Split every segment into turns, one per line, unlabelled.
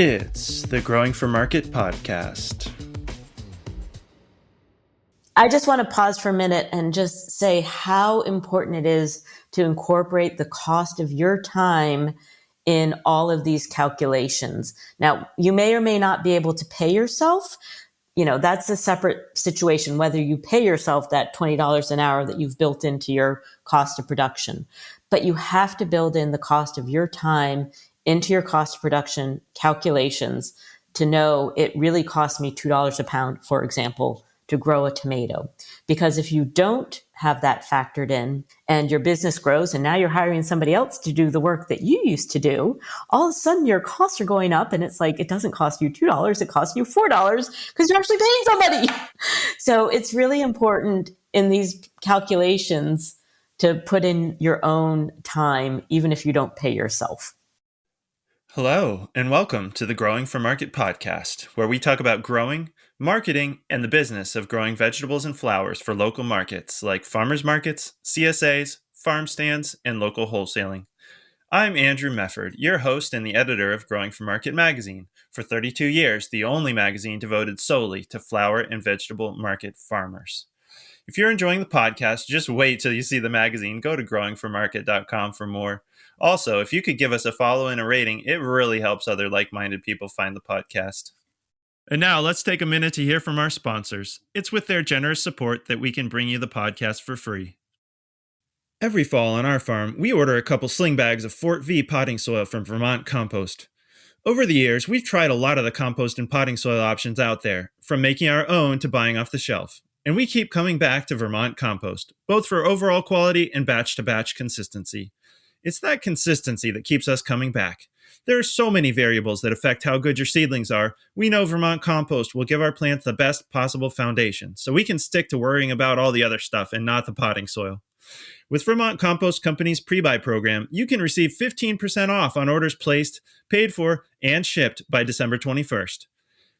It's the Growing for Market podcast.
I just want to pause for a minute and just say how important it is to incorporate the cost of your time in all of these calculations. Now, you may or may not be able to pay yourself. That's a separate situation, whether you pay yourself that $20 an hour that you've built into your cost of production. But you have to build in the cost of your time into your cost of production calculations to know it really costs me $2 a pound, for example, to grow a tomato. Because if you don't have that factored in and your business grows and now you're hiring somebody else to do the work that you used to do, all of a sudden your costs are going up and it's like, it doesn't cost you $2, it costs you $4 because you're actually paying somebody. So it's really important in these calculations to put in your own time, even if you don't pay yourself.
Hello, and welcome to the Growing for Market podcast, where we talk about growing, marketing, and the business of growing vegetables and flowers for local markets like farmers markets, CSAs, farm stands, and local wholesaling. I'm Andrew Mefford, your host and the editor of Growing for Market magazine, for 32 years, the only magazine devoted solely to flower and vegetable market farmers. If you're enjoying the podcast, just wait till you see the magazine. Go to growingformarket.com for more. Also, if you could give us a follow and a rating, it really helps other like-minded people find the podcast. And now let's take a minute to hear from our sponsors. It's with their generous support that we can bring you the podcast for free. Every fall on our farm, we order a couple sling bags of Fort V potting soil from Vermont Compost. Over the years, we've tried a lot of the compost and potting soil options out there, from making our own to buying off the shelf. And we keep coming back to Vermont Compost, both for overall quality and batch-to-batch consistency. It's that consistency that keeps us coming back. There are so many variables that affect how good your seedlings are. We know Vermont Compost will give our plants the best possible foundation, so we can stick to worrying about all the other stuff and not the potting soil. With Vermont Compost Company's pre-buy program, you can receive 15% off on orders placed, paid for, and shipped by December 21st.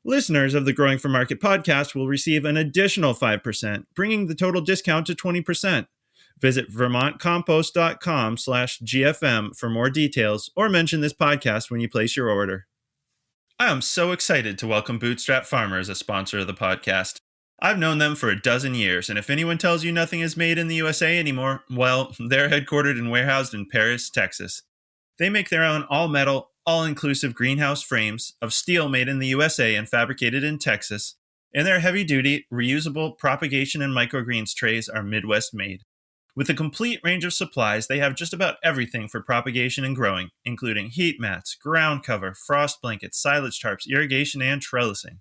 Listeners of the Growing for Market podcast will receive an additional 5%, bringing the total discount to 20%. Visit vermontcompost.com/GFM for more details or mention this podcast when you place your order. I am so excited to welcome Bootstrap Farmer as a sponsor of the podcast. I've known them for a dozen years, and if anyone tells you nothing is made in the USA anymore, well, they're headquartered and warehoused in Paris, Texas. They make their own all-metal, all-inclusive greenhouse frames of steel made in the USA and fabricated in Texas, and their heavy-duty, reusable propagation and microgreens trays are Midwest-made. With a complete range of supplies, they have just about everything for propagation and growing, including heat mats, ground cover, frost blankets, silage tarps, irrigation, and trellising.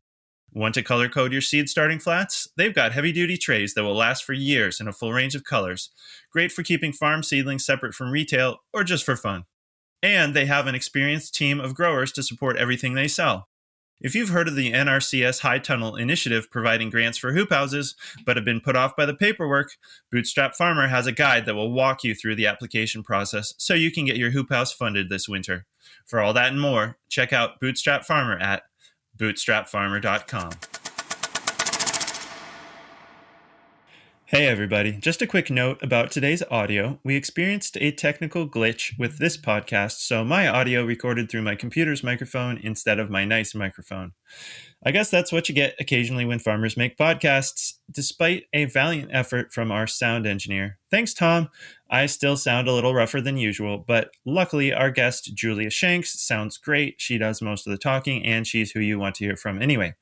Want to color code your seed starting flats? They've got heavy-duty trays that will last for years in a full range of colors, great for keeping farm seedlings separate from retail or just for fun. And they have an experienced team of growers to support everything they sell. If you've heard of the NRCS High Tunnel Initiative providing grants for hoop houses, but have been put off by the paperwork, Bootstrap Farmer has a guide that will walk you through the application process so you can get your hoop house funded this winter. For all that and more, check out Bootstrap Farmer at bootstrapfarmer.com. Hey everybody, just a quick note about today's audio. We experienced a technical glitch with this podcast, so my audio recorded through my computer's microphone instead of my nice microphone. I guess that's what you get occasionally when farmers make podcasts, despite a valiant effort from our sound engineer. Thanks, Tom. I still sound a little rougher than usual, but luckily our guest, Julia Shanks, sounds great. She does most of the talking, and she's who you want to hear from anyway.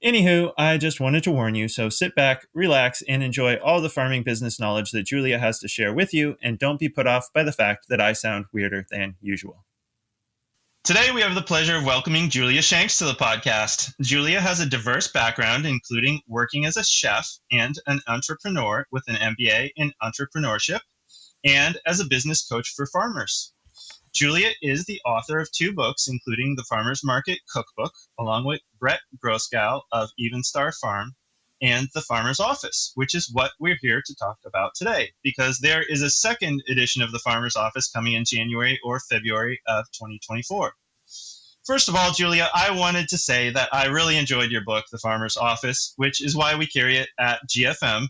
Anywho, I just wanted to warn you, so sit back, relax, and enjoy all the farming business knowledge that Julia has to share with you, and don't be put off by the fact that I sound weirder than usual. Today, we have the pleasure of welcoming Julia Shanks to the podcast. Julia has a diverse background, including working as a chef and an entrepreneur with an MBA in entrepreneurship, and as a business coach for farmers. Julia is the author of 2 books, including The Farmer's Market Cookbook, along with Brett Groskow of Even Star Farm, and The Farmer's Office, which is what we're here to talk about today, because there is a second edition of The Farmer's Office coming in January or February of 2024. First of all, Julia, I wanted to say that I really enjoyed your book, The Farmer's Office, which is why we carry it at GFM.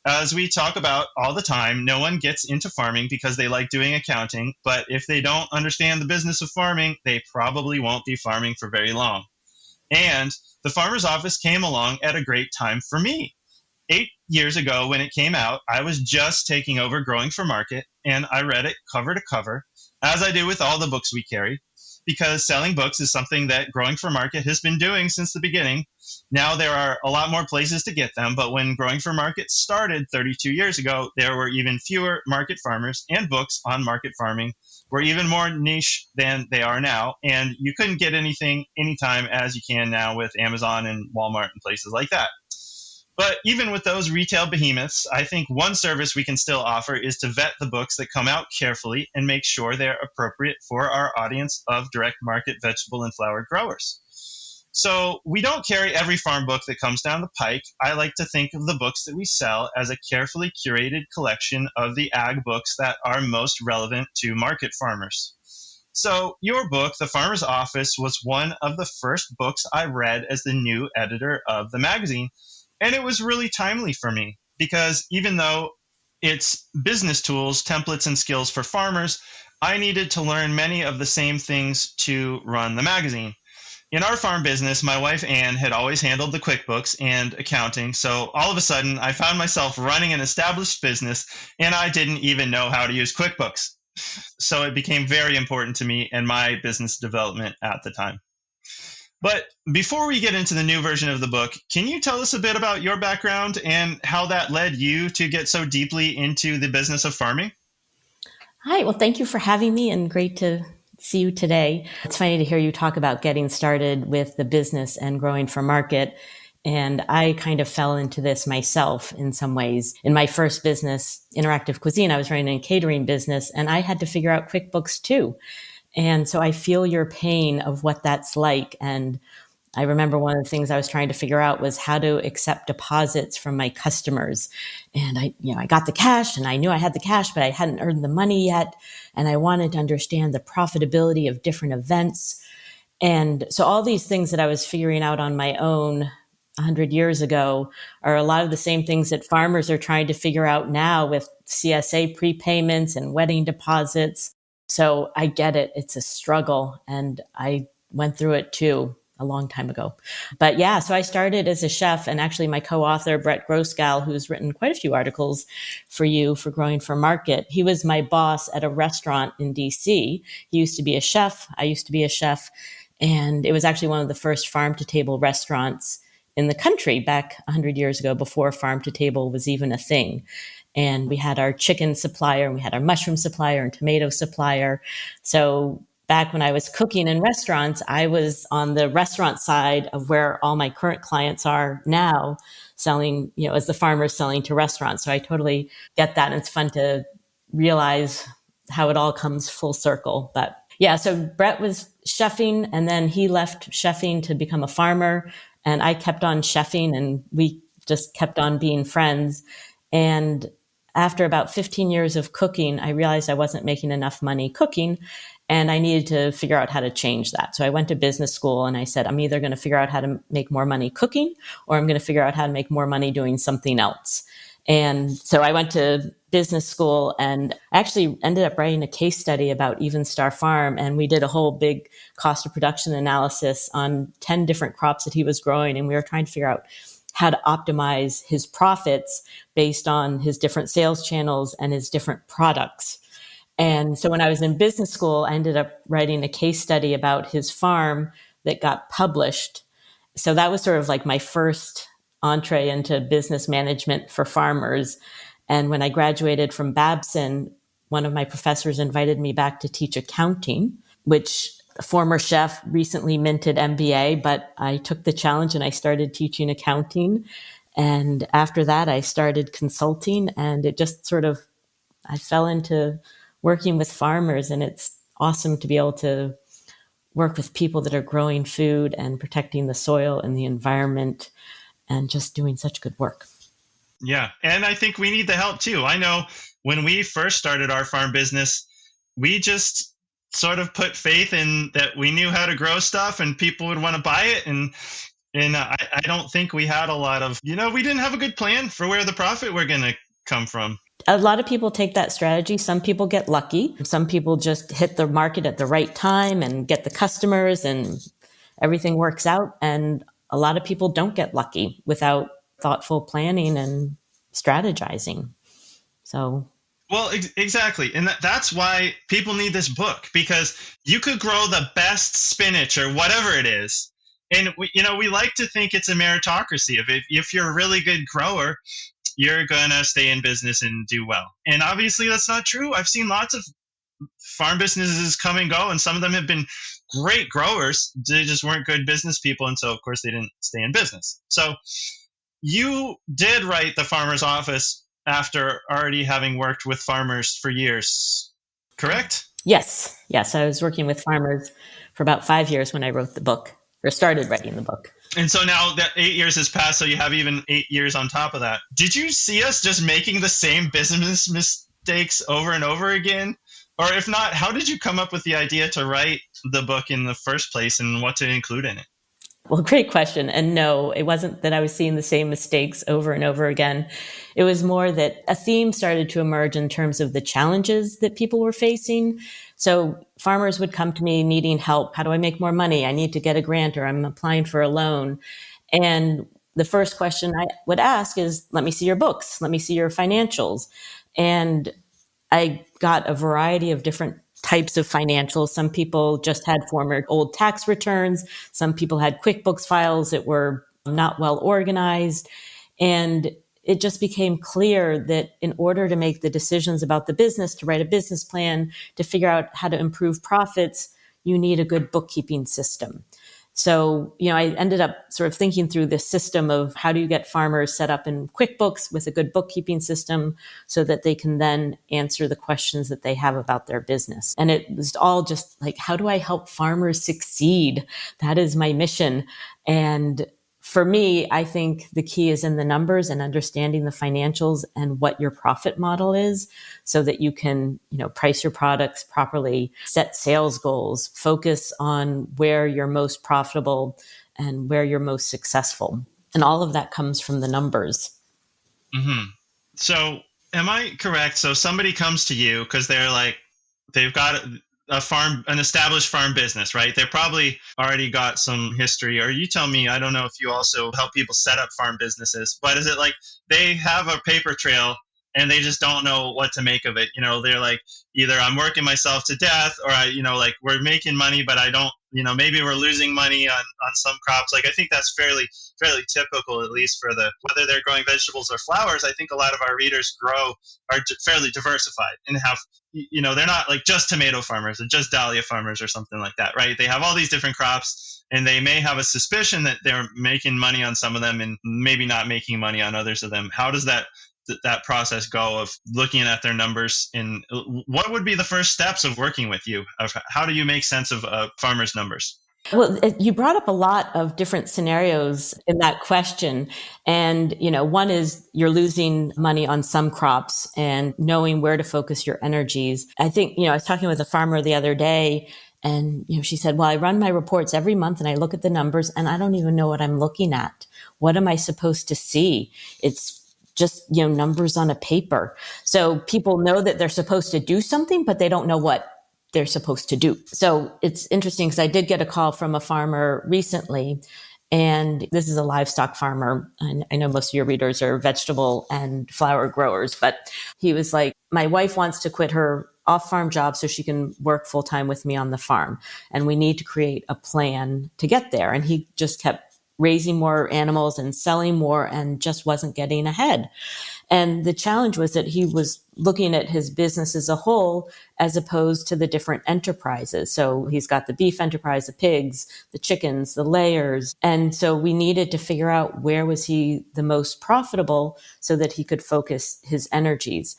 As we talk about all the time, no one gets into farming because they like doing accounting, but if they don't understand the business of farming, they probably won't be farming for very long. And the farmer's office came along at a great time for me. 8 years ago, when it came out, I was just taking over Growing for Market, and I read it cover to cover, as I do with all the books we carry, because selling books is something that Growing for Market has been doing since the beginning. Now there are a lot more places to get them, but when Growing for Market started 32 years ago, there were even fewer market farmers, and books on market farming were even more niche than they are now. And you couldn't get anything anytime as you can now with Amazon and Walmart and places like that. But even with those retail behemoths, I think one service we can still offer is to vet the books that come out carefully and make sure they're appropriate for our audience of direct market vegetable and flower growers. So we don't carry every farm book that comes down the pike. I like to think of the books that we sell as a carefully curated collection of the ag books that are most relevant to market farmers. So your book, The Farmer's Office, was one of the first books I read as the new editor of the magazine. And it was really timely for me because even though it's business tools, templates, and skills for farmers, I needed to learn many of the same things to run the magazine. In our farm business, my wife Ann had always handled the QuickBooks and accounting, so all of a sudden I found myself running an established business and I didn't even know how to use QuickBooks. So it became very important to me and my business development at the time. But before we get into the new version of the book, can you tell us a bit about your background and how that led you to get so deeply into the business of farming?
Hi, well, thank you for having me and great to see you today. It's funny to hear you talk about getting started with the business and growing for market. And I kind of fell into this myself in some ways. In my first business, Interactive Cuisine, I was running a catering business and I had to figure out QuickBooks too. And so I feel your pain of what that's like. And I remember one of the things I was trying to figure out was how to accept deposits from my customers. And I got the cash and I knew I had the cash, but I hadn't earned the money yet. And I wanted to understand the profitability of different events. And so all these things that I was figuring out on my own 100 years ago are a lot of the same things that farmers are trying to figure out now with CSA prepayments and wedding deposits. So I get it. It's a struggle. And I went through it too a long time ago. But yeah, so I started as a chef, and actually my co-author, Brett Grosgal, who's written quite a few articles for you for Growing for Market, he was my boss at a restaurant in DC. He used to be a chef. I used to be a chef. And it was actually one of the first farm to table restaurants in the country back 100 years ago, before farm to table was even a thing. And we had our chicken supplier, and we had our mushroom supplier and tomato supplier. So back when I was cooking in restaurants, I was on the restaurant side of where all my current clients are now, selling, as the farmers selling to restaurants. So I totally get that. And it's fun to realize how it all comes full circle. But yeah, so Brett was chefing and then he left chefing to become a farmer. And I kept on chefing and we just kept on being friends. And after about 15 years of cooking, I realized I wasn't making enough money cooking and I needed to figure out how to change that. So I went to business school and I said, I'm either going to figure out how to make more money cooking or I'm going to figure out how to make more money doing something else. And so I went to business school and actually ended up writing a case study about Even Star Farm. And we did a whole big cost of production analysis on 10 different crops that he was growing. And we were trying to figure out how to optimize his profits based on his different sales channels and his different products. And so when I was in business school, I ended up writing a case study about his farm that got published. So that was sort of like my first entree into business management for farmers. And when I graduated from Babson, one of my professors invited me back to teach accounting, which a former chef recently minted MBA, but I took the challenge and I started teaching accounting. And after that, I started consulting and it just sort of, I fell into working with farmers, and it's awesome to be able to work with people that are growing food and protecting the soil and the environment and just doing such good work.
Yeah. And I think we need the help too. I know when we first started our farm business, we just sort of put faith in that we knew how to grow stuff and people would want to buy it. And And I don't think we had a lot of, we didn't have a good plan for where the profit were going to come from.
A lot of people take that strategy. Some people get lucky. Some people just hit the market at the right time and get the customers and everything works out. And a lot of people don't get lucky without thoughtful planning and strategizing. So,
Well, exactly. And that's why people need this book, because you could grow the best spinach or whatever it is. And we like to think it's a meritocracy. If you're a really good grower, you're going to stay in business and do well. And obviously that's not true. I've seen lots of farm businesses come and go, and some of them have been great growers. They just weren't good business people. And so, of course, they didn't stay in business. So you did write the farmer's office after already having worked with farmers for years, correct?
yes, yes, I was working with farmers for about 5 years when I wrote the book or started writing the book.
And so now that 8 years has passed, so you have even 8 years on top of that. Did you see us just making the same business mistakes over and over again? Or if not, how did you come up with the idea to write the book in the first place and what to include in it?
Well, great question. And no, it wasn't that I was seeing the same mistakes over and over again. It was more that a theme started to emerge in terms of the challenges that people were facing. So farmers would come to me needing help. How do I make more money? I need to get a grant or I'm applying for a loan. And the first question I would ask is, let me see your books. Let me see your financials. And I got a variety of different types of financials. Some people just had former old tax returns. Some people had QuickBooks files that were not well organized. And it just became clear that in order to make the decisions about the business, to write a business plan, to figure out how to improve profits, you need a good bookkeeping system. So, I ended up sort of thinking through this system of how do you get farmers set up in QuickBooks with a good bookkeeping system so that they can then answer the questions that they have about their business. And it was all just like, how do I help farmers succeed? That is my mission. And for me, I think the key is in the numbers and understanding the financials and what your profit model is so that you can, price your products properly, set sales goals, focus on where you're most profitable and where you're most successful. And all of that comes from the numbers.
Mm-hmm. So, am I correct? So, somebody comes to you because they've got an established farm business, right? They're probably already got some history. Or you tell me, I don't know if you also help people set up farm businesses, but is it like they have a paper trail and they just don't know what to make of it? They're like, either I'm working myself to death, or like we're making money, but I don't, maybe we're losing money on some crops. Like I think that's fairly typical, at least for whether they're growing vegetables or flowers. I think a lot of our readers are fairly diversified and have, they're not like just tomato farmers or just dahlia farmers or something like that, right? They have all these different crops and they may have a suspicion that they're making money on some of them and maybe not making money on others of them. How does that process go of looking at their numbers, and what would be the first steps of working with you of how do you make sense of farmers' numbers?
Well, you brought up a lot of different scenarios in that question. And, one is you're losing money on some crops and knowing where to focus your energies. I think, I was talking with a farmer the other day and, she said, well, I run my reports every month and I look at the numbers and I don't even know what I'm looking at. What am I supposed to see? It's just, numbers on a paper. So people know that they're supposed to do something, but they don't know what they're supposed to do. So it's interesting because I did get a call from a farmer recently, and this is a livestock farmer. And I know most of your readers are vegetable and flower growers, but he was like, my wife wants to quit her off-farm job so she can work full-time with me on the farm. And we need to create a plan to get there. And he just kept raising more animals and selling more and just wasn't getting ahead. And the challenge was that he was looking at his business as a whole as opposed to the different enterprises. So he's got the beef enterprise, the pigs, the chickens, the layers. And so we needed to figure out where was he the most profitable so that he could focus his energies.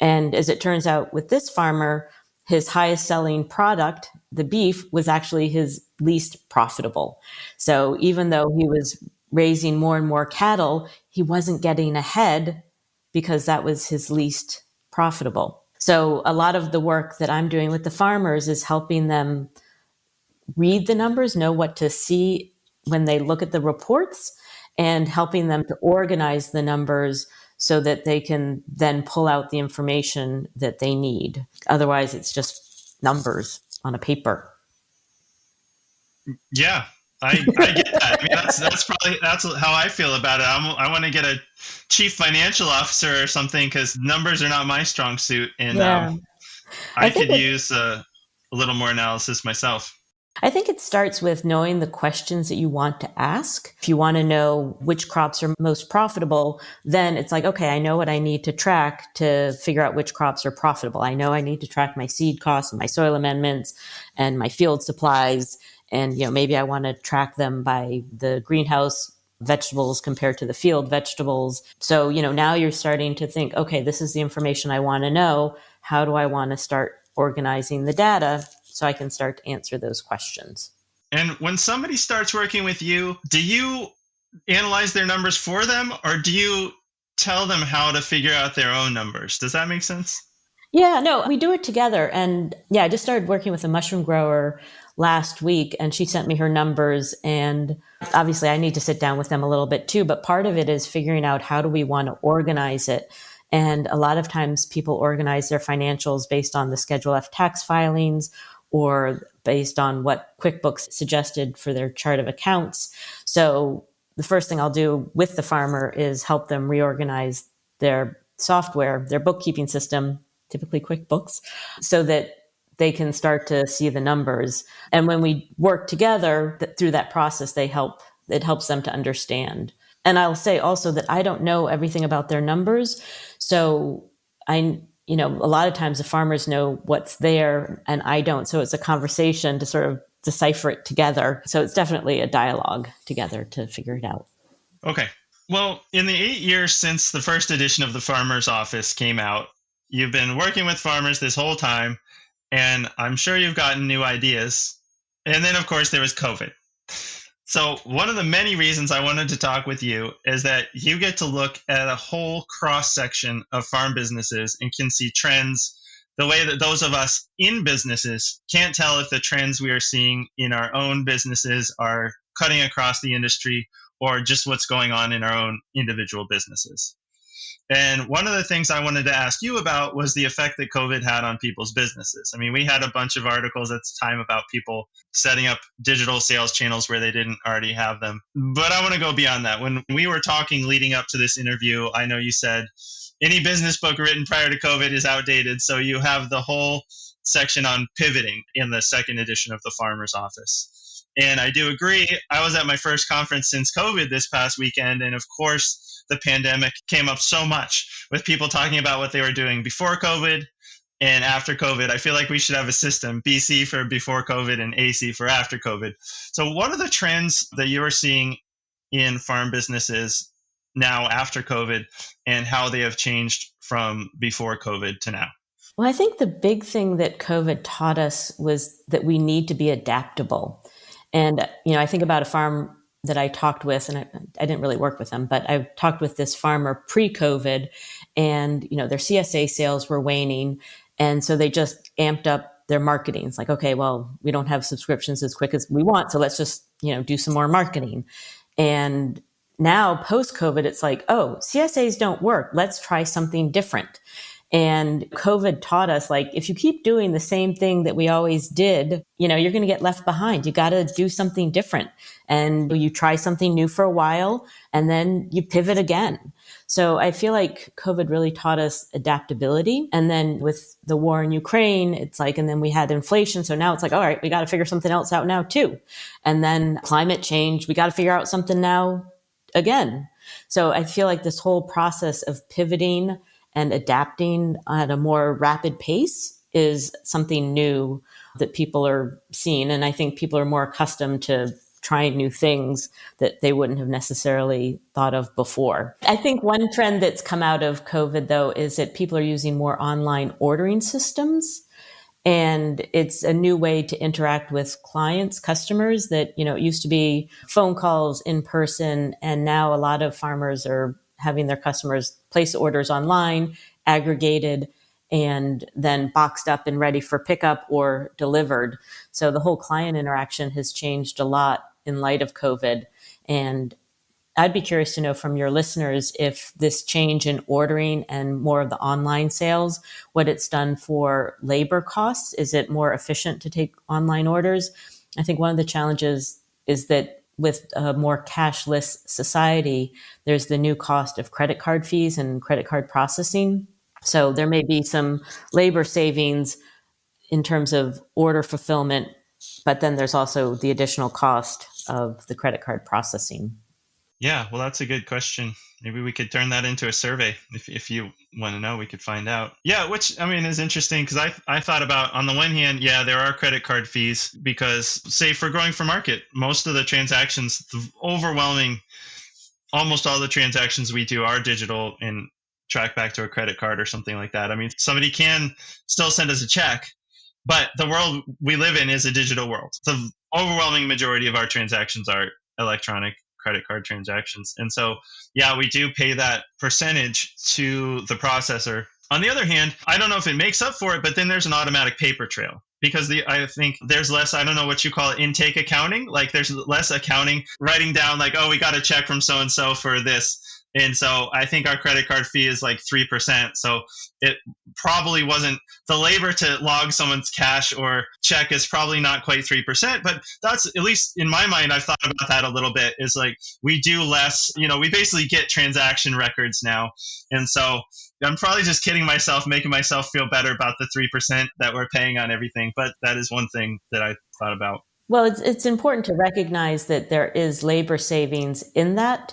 And as it turns out with this farmer, his highest selling product, the beef, was actually his least profitable. So even though he was raising more and more cattle, he wasn't getting ahead because that was his least profitable. So a lot of the work that I'm doing with the farmers is helping them read the numbers, know what to see when they look at the reports and helping them to organize the numbers so that they can then pull out the information that they need. Otherwise, it's just numbers on a paper.
Yeah, I get that. I mean, that's how I feel about it. I want to get a chief financial officer or something because numbers are not my strong suit, and
Yeah. I
I
think
could use a little more analysis myself.
I think it starts with knowing the questions that you want to ask. If you want to know which crops are most profitable, then it's like, okay, I know what I need to track to figure out which crops are profitable. I know I need to track my seed costs and my soil amendments and my field supplies. And, maybe I want to track them by the greenhouse vegetables compared to the field vegetables. So, now you're starting to think, okay, this is the information I want to know. How do I want to start organizing the data so I can start to answer those questions?
And when somebody starts working with you, do you analyze their numbers for them, or do you tell them how to figure out their own numbers? Does that make sense?
Yeah, no, we do it together. And yeah, I just started working with a mushroom grower last week and she sent me her numbers. And obviously, I need to sit down with them a little bit too. But part of it is figuring out how do we want to organize it. And a lot of times people organize their financials based on the Schedule F tax filings or based on what QuickBooks suggested for their chart of accounts. So the first thing I'll do with the farmer is help them reorganize their software, their bookkeeping system, typically QuickBooks, so that they can start to see the numbers. And when we work together through that process, it helps them to understand. And I'll say also that I don't know everything about their numbers. So a lot of times the farmers know what's there and I don't. So it's a conversation to sort of decipher it together. So it's definitely a dialogue together to figure it out.
Okay. Well, in the 8 years since the first edition of the Farmer's Office came out, you've been working with farmers this whole time, and I'm sure you've gotten new ideas. And then, of course, there was COVID. So, one of the many reasons I wanted to talk with you is that you get to look at a whole cross section of farm businesses and can see trends the way that those of us in businesses can't tell if the trends we are seeing in our own businesses are cutting across the industry or just what's going on in our own individual businesses. And one of the things I wanted to ask you about was the effect that COVID had on people's businesses. I mean, we had a bunch of articles at the time about people setting up digital sales channels where they didn't already have them. But I want to go beyond that. When we were talking leading up to this interview, I know you said any business book written prior to COVID is outdated. So you have the whole section on pivoting in the second edition of the Farmer's Office. And I do agree. I was at my first conference since COVID this past weekend. And of course, the pandemic came up so much with people talking about what they were doing before COVID and after COVID. I feel like we should have a system, BC for before COVID and AC for after COVID. So what are the trends that you are seeing in farm businesses now after COVID and how they have changed from before COVID to now?
Well, I think the big thing that COVID taught us was that we need to be adaptable. And, I think about a farm that I talked with, and I didn't really work with them, but I talked with this farmer pre-COVID and, their CSA sales were waning. And so they just amped up their marketing. It's like, okay, well, we don't have subscriptions as quick as we want. So let's just, do some more marketing. And now post COVID, it's like, oh, CSAs don't work. Let's try something different. And COVID taught us, like, if you keep doing the same thing that we always did, you're going to get left behind. You got to do something different. And you try something new for a while and then you pivot again. So I feel like COVID really taught us adaptability. And then with the war in Ukraine, it's like, and then we had inflation. So now it's like, all right, we got to figure something else out now too. And then climate change, we got to figure out something now again. So I feel like this whole process of pivoting and adapting at a more rapid pace is something new that people are seeing. And I think people are more accustomed to trying new things that they wouldn't have necessarily thought of before. I think one trend that's come out of COVID, though, is that people are using more online ordering systems. And it's a new way to interact with clients, customers that, it used to be phone calls in person. And now a lot of farmers are having their customers place orders online, aggregated, and then boxed up and ready for pickup or delivered. So the whole client interaction has changed a lot in light of COVID. And I'd be curious to know from your listeners if this change in ordering and more of the online sales, what it's done for labor costs. Is it more efficient to take online orders? I think one of the challenges is that with a more cashless society, there's the new cost of credit card fees and credit card processing. So there may be some labor savings in terms of order fulfillment, but then there's also the additional cost of the credit card processing.
Yeah, well, that's a good question. Maybe we could turn that into a survey. If you want to know, we could find out. Yeah, which I mean is interesting because I thought about on the one hand, yeah, there are credit card fees because say for growing for market, most of the transactions, the overwhelming, almost all the transactions we do are digital and track back to a credit card or something like that. I mean, somebody can still send us a check, but the world we live in is a digital world. The overwhelming majority of our transactions are electronic credit card transactions. And so, yeah, we do pay that percentage to the processor. On the other hand, I don't know if it makes up for it, but then there's an automatic paper trail because I think there's less, I don't know what you call it, intake accounting. Like there's less accounting writing down like, oh, we got a check from so-and-so for this. And so I think our credit card fee is like 3%. So it probably wasn't the labor to log someone's cash or check is probably not quite 3%. But that's at least in my mind, I've thought about that a little bit is like we do less, we basically get transaction records now. And so I'm probably just kidding myself, making myself feel better about the 3% that we're paying on everything. But that is one thing that I thought about.
Well, it's important to recognize that there is labor savings in that,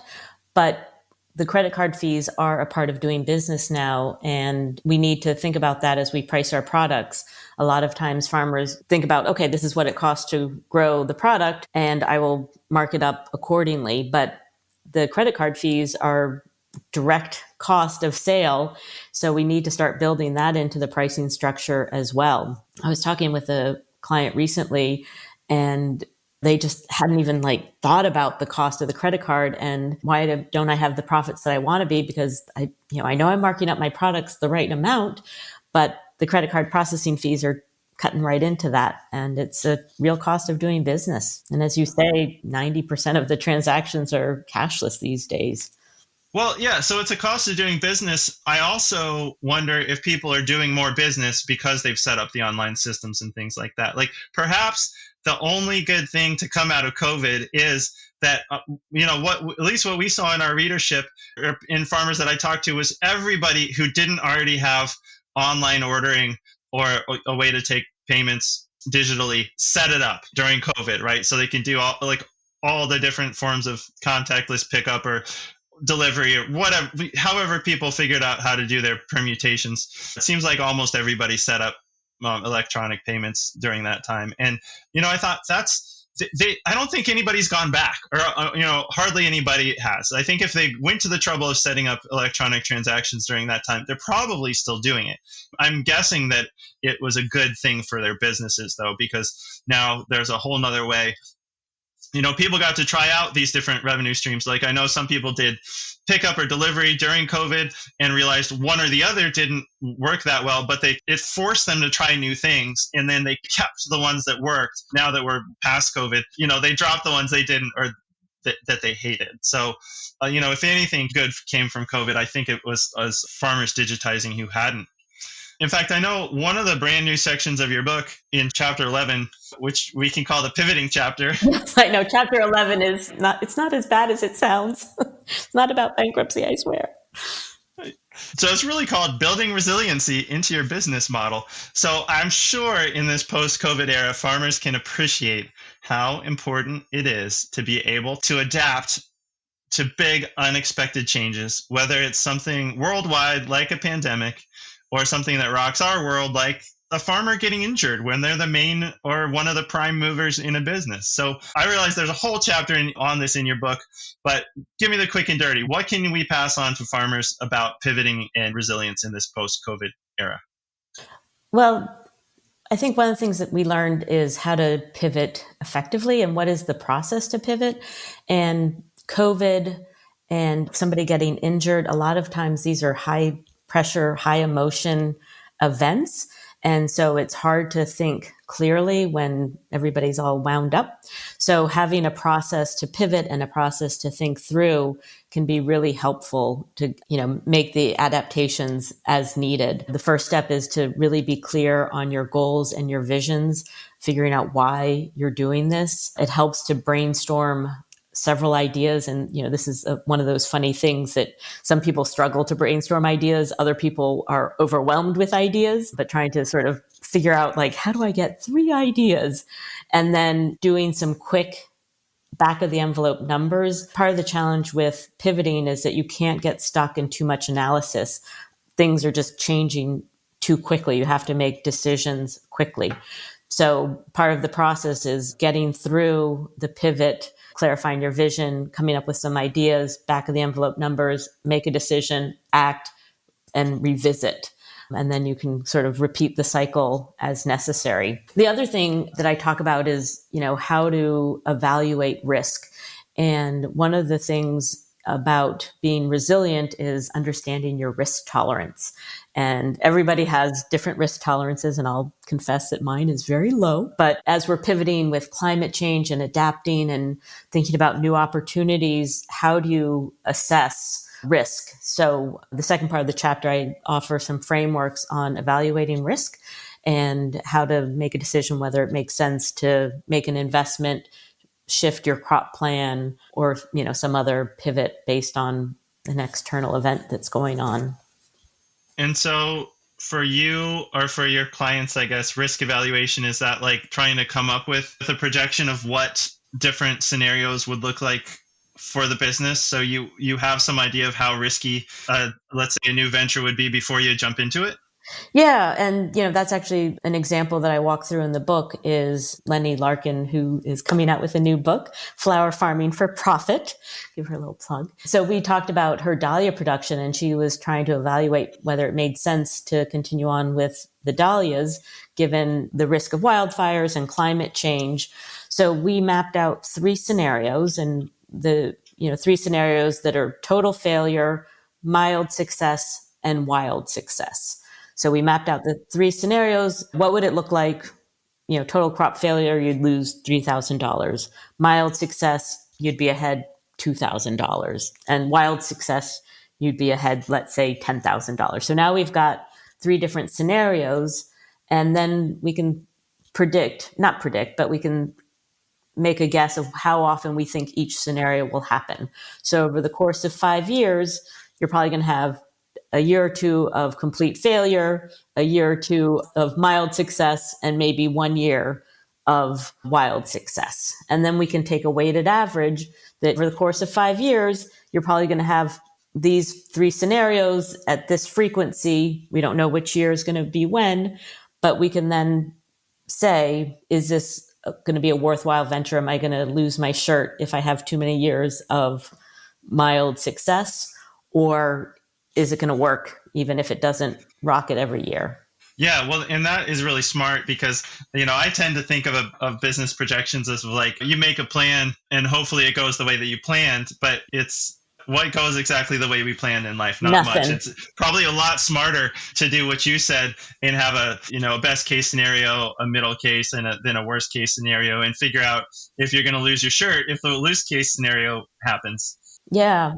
but the credit card fees are a part of doing business now, and we need to think about that as we price our products. A lot of times farmers think about, okay, this is what it costs to grow the product, and I will mark it up accordingly. But the credit card fees are direct cost of sale, so we need to start building that into the pricing structure as well. I was talking with a client recently, and they just hadn't even thought about the cost of the credit card and why don't I have the profits that I want to be, because I know I'm marking up my products the right amount, but the credit card processing fees are cutting right into that. And it's a real cost of doing business. And as you say, 90% of the transactions are cashless these days.
Well, yeah, so it's a cost of doing business. I also wonder if people are doing more business because they've set up the online systems and things like that. Like perhaps the only good thing to come out of COVID is that, what at least what we saw in our readership or in farmers that I talked to was everybody who didn't already have online ordering or a way to take payments digitally set it up during COVID, right? So they can do all the different forms of contactless pickup or delivery or whatever, however people figured out how to do their permutations. It seems like almost everybody set up electronic payments during that time. And, I thought I don't think anybody's gone back or, hardly anybody has. I think if they went to the trouble of setting up electronic transactions during that time, they're probably still doing it. I'm guessing that it was a good thing for their businesses though, because now there's a whole nother way. People got to try out these different revenue streams. Like I know some people did pickup or delivery during COVID and realized one or the other didn't work that well, but it forced them to try new things. And then they kept the ones that worked. Now that we're past COVID, they dropped the ones they didn't or that they hated. So, if anything good came from COVID, I think it was us farmers digitizing who hadn't. In fact, I know one of the brand new sections of your book in chapter 11, which we can call the pivoting chapter.
Yes, I know. Chapter 11 it's not as bad as it sounds. It's not about bankruptcy, I swear.
So it's really called Building Resiliency into Your Business Model. So I'm sure in this post-COVID era, farmers can appreciate how important it is to be able to adapt to big, unexpected changes, whether it's something worldwide like a pandemic, or something that rocks our world like a farmer getting injured when they're the main or one of the prime movers in a business. So I realize there's a whole chapter on this in your book, but give me the quick and dirty. What can we pass on to farmers about pivoting and resilience in this post-COVID era?
Well, I think one of the things that we learned is how to pivot effectively and what is the process to pivot. And COVID and somebody getting injured, a lot of times these are high pressure, high emotion events. And so it's hard to think clearly when everybody's all wound up. So having a process to pivot and a process to think through can be really helpful to, make the adaptations as needed. The first step is to really be clear on your goals and your visions, figuring out why you're doing this. It helps to brainstorm several ideas. And, this is one of those funny things that some people struggle to brainstorm ideas. Other people are overwhelmed with ideas, but trying to sort of figure out, like, how do I get 3 ideas? And then doing some quick back of the envelope numbers. Part of the challenge with pivoting is that you can't get stuck in too much analysis. Things are just changing too quickly. You have to make decisions quickly. So part of the process is getting through the pivot, clarifying your vision, coming up with some ideas, back of the envelope numbers, make a decision, act, and revisit. And then you can sort of repeat the cycle as necessary. The other thing that I talk about is, how to evaluate risk. And one of the things about being resilient is understanding your risk tolerance. And everybody has different risk tolerances, and I'll confess that mine is very low. But as we're pivoting with climate change and adapting and thinking about new opportunities, how do you assess risk? So the second part of the chapter, I offer some frameworks on evaluating risk and how to make a decision whether it makes sense to make an investment, shift your crop plan, or some other pivot based on an external event that's going on.
And so for you or for your clients, I guess, risk evaluation, is that like trying to come up with a projection of what different scenarios would look like for the business? So you have some idea of how risky, let's say, a new venture would be before you jump into it?
Yeah. And, that's actually an example that I walk through in the book is Lenny Larkin, who is coming out with a new book, Flower Farming for Profit. Give her a little plug. So we talked about her dahlia production, and she was trying to evaluate whether it made sense to continue on with the dahlias, given the risk of wildfires and climate change. So we mapped out 3 scenarios, and the 3 scenarios that are total failure, mild success, and wild success. So we mapped out the 3 scenarios. What would it look like? Total crop failure, you'd lose $3,000. Mild success, you'd be ahead $2,000. And wild success, you'd be ahead, let's say, $10,000. So now we've got 3 different scenarios, and then we can not predict, but we can make a guess of how often we think each scenario will happen. So over the course of 5 years, you're probably going to have a year or 2 of complete failure, a year or 2 of mild success, and maybe 1 year of wild success. And then we can take a weighted average that over the course of 5 years, you're probably going to have these 3 scenarios at this frequency. We don't know which year is going to be when, but we can then say, is this going to be a worthwhile venture? Am I going to lose my shirt if I have too many years of mild success? Or is it going to work even if it doesn't rocket every year?
Yeah, well, and that is really smart because, I tend to think of business projections as like you make a plan and hopefully it goes the way that you planned, but it's what goes exactly the way we planned in life, not much.
Nothing.
It's probably a lot smarter to do what you said and have a best case scenario, a middle case, and then a worst case scenario, and figure out if you're going to lose your shirt if the worst case scenario happens.
Yeah.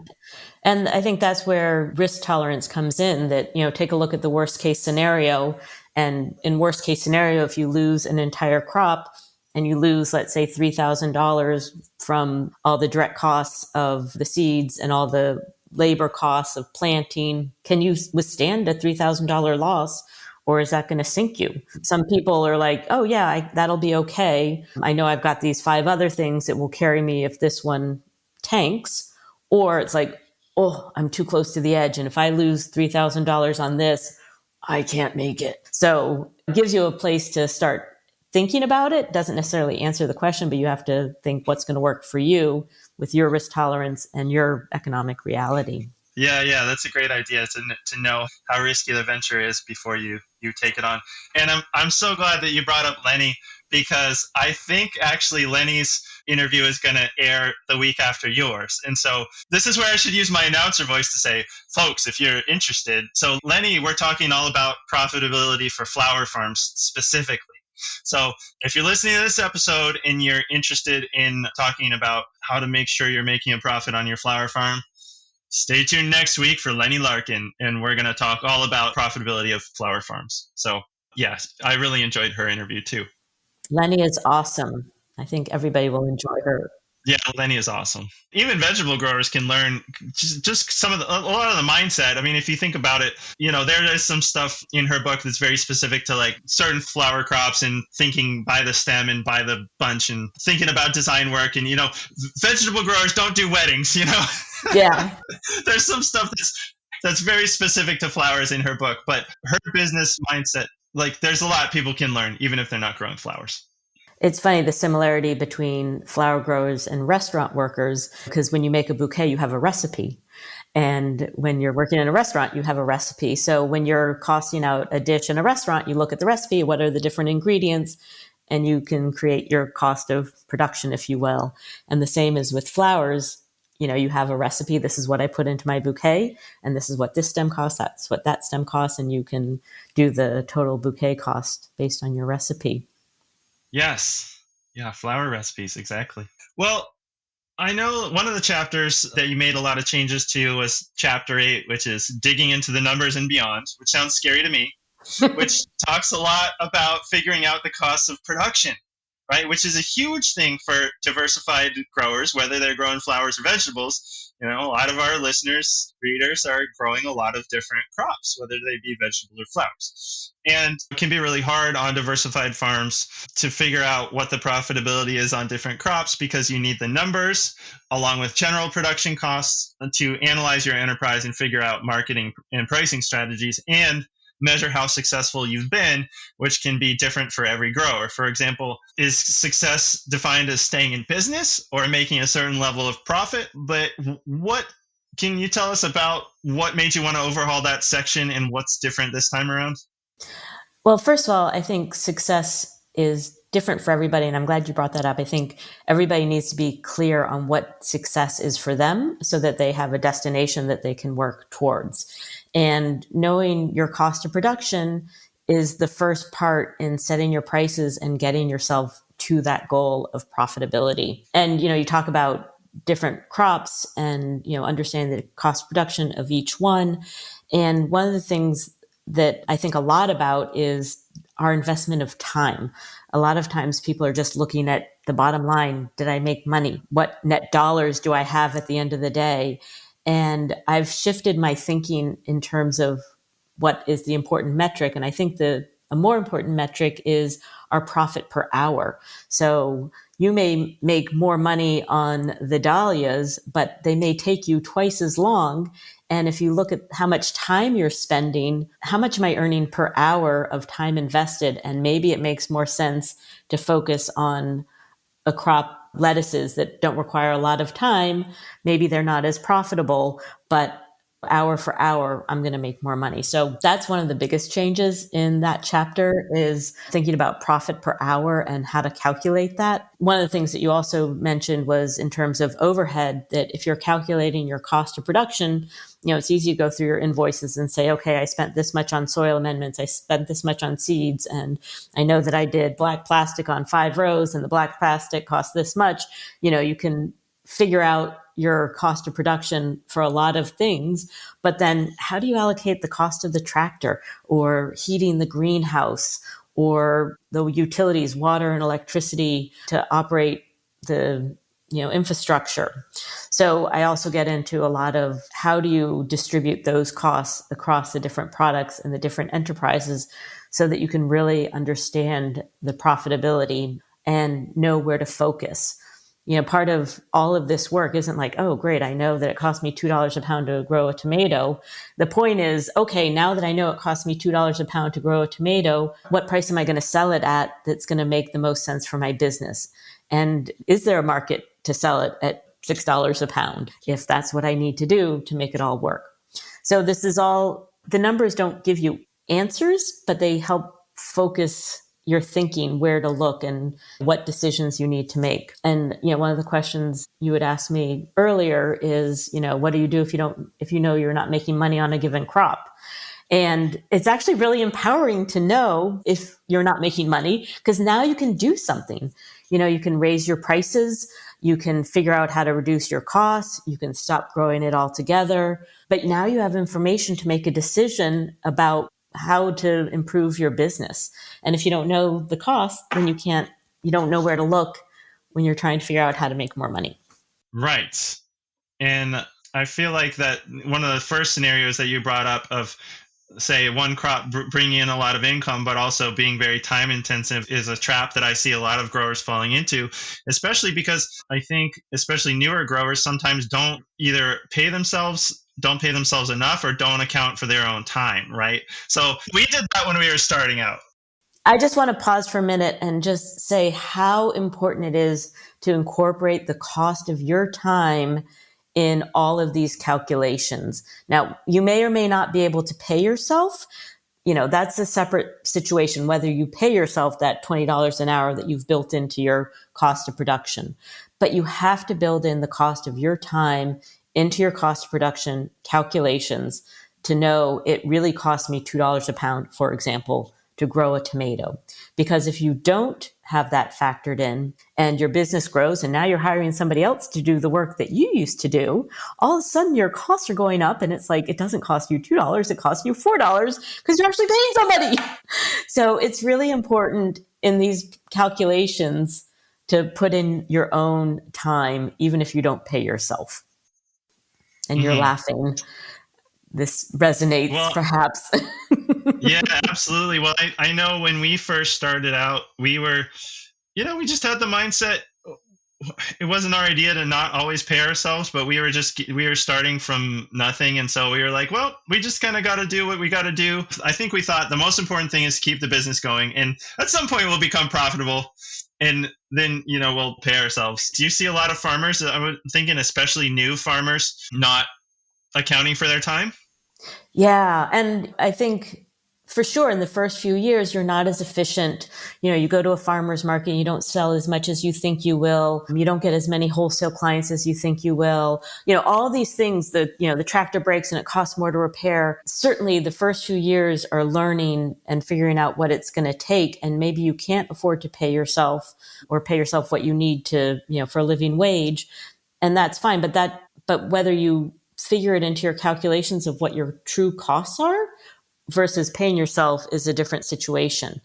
And I think that's where risk tolerance comes in, that, take a look at the worst case scenario. And in worst case scenario, if you lose an entire crop and you lose, let's say, $3,000 from all the direct costs of the seeds and all the labor costs of planting, can you withstand a $3,000 loss? Or is that going to sink you? Some people are like, oh yeah, that'll be okay. I know I've got these 5 other things that will carry me if this one tanks. Or it's like, oh, I'm too close to the edge. And if I lose $3,000 on this, I can't make it. So it gives you a place to start thinking about it. Doesn't necessarily answer the question, but you have to think what's going to work for you with your risk tolerance and your economic reality.
Yeah, that's a great idea to know how risky the venture is before you take it on. And I'm so glad that you brought up Lenny, because I think actually Lenny's interview is going to air the week after yours. And so this is where I should use my announcer voice to say, folks, if you're interested. So Lenny, we're talking all about profitability for flower farms specifically. So if you're listening to this episode and you're interested in talking about how to make sure you're making a profit on your flower farm, stay tuned next week for Lenny Larkin, and we're going to talk all about profitability of flower farms. So yes, I really enjoyed her interview too.
Lenny is awesome. I think everybody will enjoy her.
Yeah, Lenny is awesome. Even vegetable growers can learn just some of a lot of the mindset. I mean, if you think about it, there is some stuff in her book that's very specific to like certain flower crops and thinking by the stem and by the bunch and thinking about design work. And, vegetable growers don't do weddings,
Yeah.
There's some stuff that's very specific to flowers in her book, but her business mindset, like there's a lot people can learn, even if they're not growing flowers.
It's funny, the similarity between flower growers and restaurant workers, because when you make a bouquet, you have a recipe. And when you're working in a restaurant, you have a recipe. So when you're costing out a dish in a restaurant, you look at the recipe, what are the different ingredients, and you can create your cost of production, if you will. And the same is with flowers. You have a recipe. This is what I put into my bouquet, and this is what this stem costs. That's what that stem costs. And you can do the total bouquet cost based on your recipe.
Yes. Yeah, flower recipes, exactly. Well, I know one of the chapters that you made a lot of changes to was chapter 8, which is digging into the numbers and beyond, which sounds scary to me, which talks a lot about figuring out the costs of production, right? Which is a huge thing for diversified growers, whether they're growing flowers or vegetables. A lot of our listeners, readers are growing a lot of different crops, whether they be vegetable or flowers. And it can be really hard on diversified farms to figure out what the profitability is on different crops because you need the numbers along with general production costs to analyze your enterprise and figure out marketing and pricing strategies and measure how successful you've been, which can be different for every grower. For example, is success defined as staying in business or making a certain level of profit? But what can you tell us about what made you want to overhaul that section and what's different this time around?
Well, first of all, I think success is different for everybody. And I'm glad you brought that up. I think everybody needs to be clear on what success is for them so that they have a destination that they can work towards. And knowing your cost of production is the first part in setting your prices and getting yourself to that goal of profitability. And, you talk about different crops and, understanding the cost of production of each one. And one of the things that I think a lot about is our investment of time. A lot of times people are just looking at the bottom line. Did I make money? What net dollars do I have at the end of the day? And I've shifted my thinking in terms of what is the important metric. And I think a more important metric is our profit per hour. So you may make more money on the dahlias, but they may take you twice as long. And if you look at how much time you're spending, how much am I earning per hour of time invested? And maybe it makes more sense to focus on a crop, lettuces, that don't require a lot of time. Maybe they're not as profitable, but hour for hour, I'm going to make more money. So that's one of the biggest changes in that chapter, is thinking about profit per hour and how to calculate that. One of the things that you also mentioned was in terms of overhead, that if you're calculating your cost of production, it's easy to go through your invoices and say, okay, I spent this much on soil amendments. I spent this much on seeds. And I know that I did black plastic on 5 rows and the black plastic cost this much. You can figure out your cost of production for a lot of things, but then how do you allocate the cost of the tractor or heating the greenhouse or the utilities, water and electricity to operate the infrastructure? So I also get into a lot of how do you distribute those costs across the different products and the different enterprises so that you can really understand the profitability and know where to focus. Part of all of this work isn't like, oh, great, I know that it costs me $2 a pound to grow a tomato. The point is, okay, now that I know it costs me $2 a pound to grow a tomato, what price am I going to sell it at that's going to make the most sense for my business? And is there a market to sell it at $6 a pound if that's what I need to do to make it all work? So this is all, the numbers don't give you answers, but they help focus your thinking, where to look and what decisions you need to make. And, one of the questions you would ask me earlier is, what do you do if you know you're not making money on a given crop? And it's actually really empowering to know if you're not making money, because now you can do something. You can raise your prices, you can figure out how to reduce your costs, you can stop growing it altogether. But now you have information to make a decision about how to improve your business. And if you don't know the cost, then you don't know where to look when you're trying to figure out how to make more money.
Right. And I feel like that one of the first scenarios that you brought up of, say, one crop bringing in a lot of income, but also being very time intensive is a trap that I see a lot of growers falling into, especially because I think, especially newer growers, sometimes don't either don't pay themselves enough or don't account for their own time, right? So we did that when we were starting out.
I just want to pause for a minute and just say how important it is to incorporate the cost of your time in all of these calculations. Now, you may or may not be able to pay yourself. That's a separate situation, whether you pay yourself that $20 an hour that you've built into your cost of production. But you have to build in the cost of your time into your cost of production calculations to know it really costs me $2 a pound, for example, to grow a tomato. Because if you don't have that factored in and your business grows and now you're hiring somebody else to do the work that you used to do, all of a sudden your costs are going up and it's like, it doesn't cost you $2, it costs you $4 because you're actually paying somebody. So it's really important in these calculations to put in your own time, even if you don't pay yourself. And you're laughing. This resonates, perhaps.
Yeah, absolutely. Well, I know when we first started out, we were, we just had the mindset. It wasn't our idea to not always pay ourselves, but we were starting from nothing. And so we were like, well, we just kind of got to do what we got to do. I think we thought the most important thing is keep the business going. And at some point we'll become profitable and then, we'll pay ourselves. Do you see a lot of farmers, I'm thinking especially new farmers, not accounting for their time?
Yeah. And I think for sure in the first few years, you're not as efficient. You go to a farmer's market, you don't sell as much as you think you will. You don't get as many wholesale clients as you think you will. All these things that, the tractor breaks and it costs more to repair. Certainly the first few years are learning and figuring out what it's going to take. And maybe you can't afford to pay yourself or pay yourself what you need to, for a living wage. And that's fine. But whether you figure it into your calculations of what your true costs are versus paying yourself is a different situation.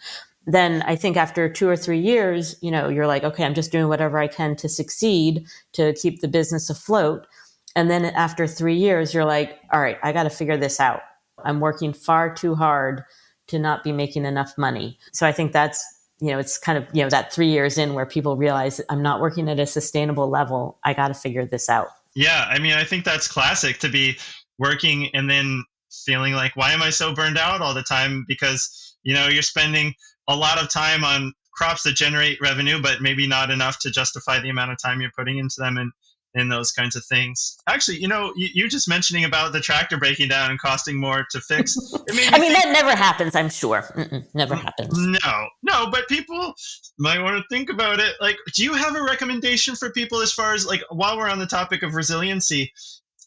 Then I think after 2 or 3 years, you're like, okay, I'm just doing whatever I can to succeed, to keep the business afloat. And then after 3 years, you're like, all right, I got to figure this out. I'm working far too hard to not be making enough money. So I think that's, it's kind of, that 3 years in where people realize I'm not working at a sustainable level. I got to figure this out.
Yeah, I think that's classic, to be working and then feeling like, why am I so burned out all the time? Because, you're spending a lot of time on crops that generate revenue, but maybe not enough to justify the amount of time you're putting into them and those kinds of things. Actually, you just mentioning about the tractor breaking down and costing more to fix.
That never happens, I'm sure. Never happens.
No, but people might want to think about it. Like, do you have a recommendation for people as far as, like, while we're on the topic of resiliency,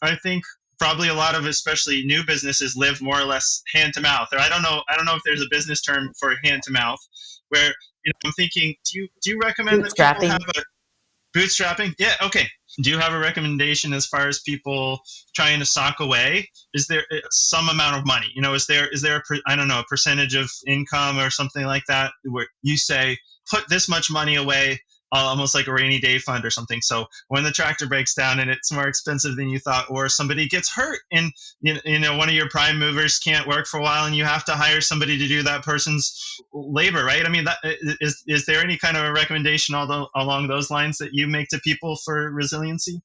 I think probably a lot of especially new businesses live more or less hand to mouth. Or I don't know if there's a business term for hand to mouth, where I'm thinking, do you recommend that people have a bootstrapping? Yeah, okay. Do you have a recommendation as far as people trying to sock away? Is there some amount of money? Is there a percentage of income or something like that where you say, put this much money away, almost like a rainy day fund or something. So when the tractor breaks down and it's more expensive than you thought, or somebody gets hurt and one of your prime movers can't work for a while and you have to hire somebody to do that person's labor, right? Is there any kind of a recommendation along those lines that you make to people for resiliency?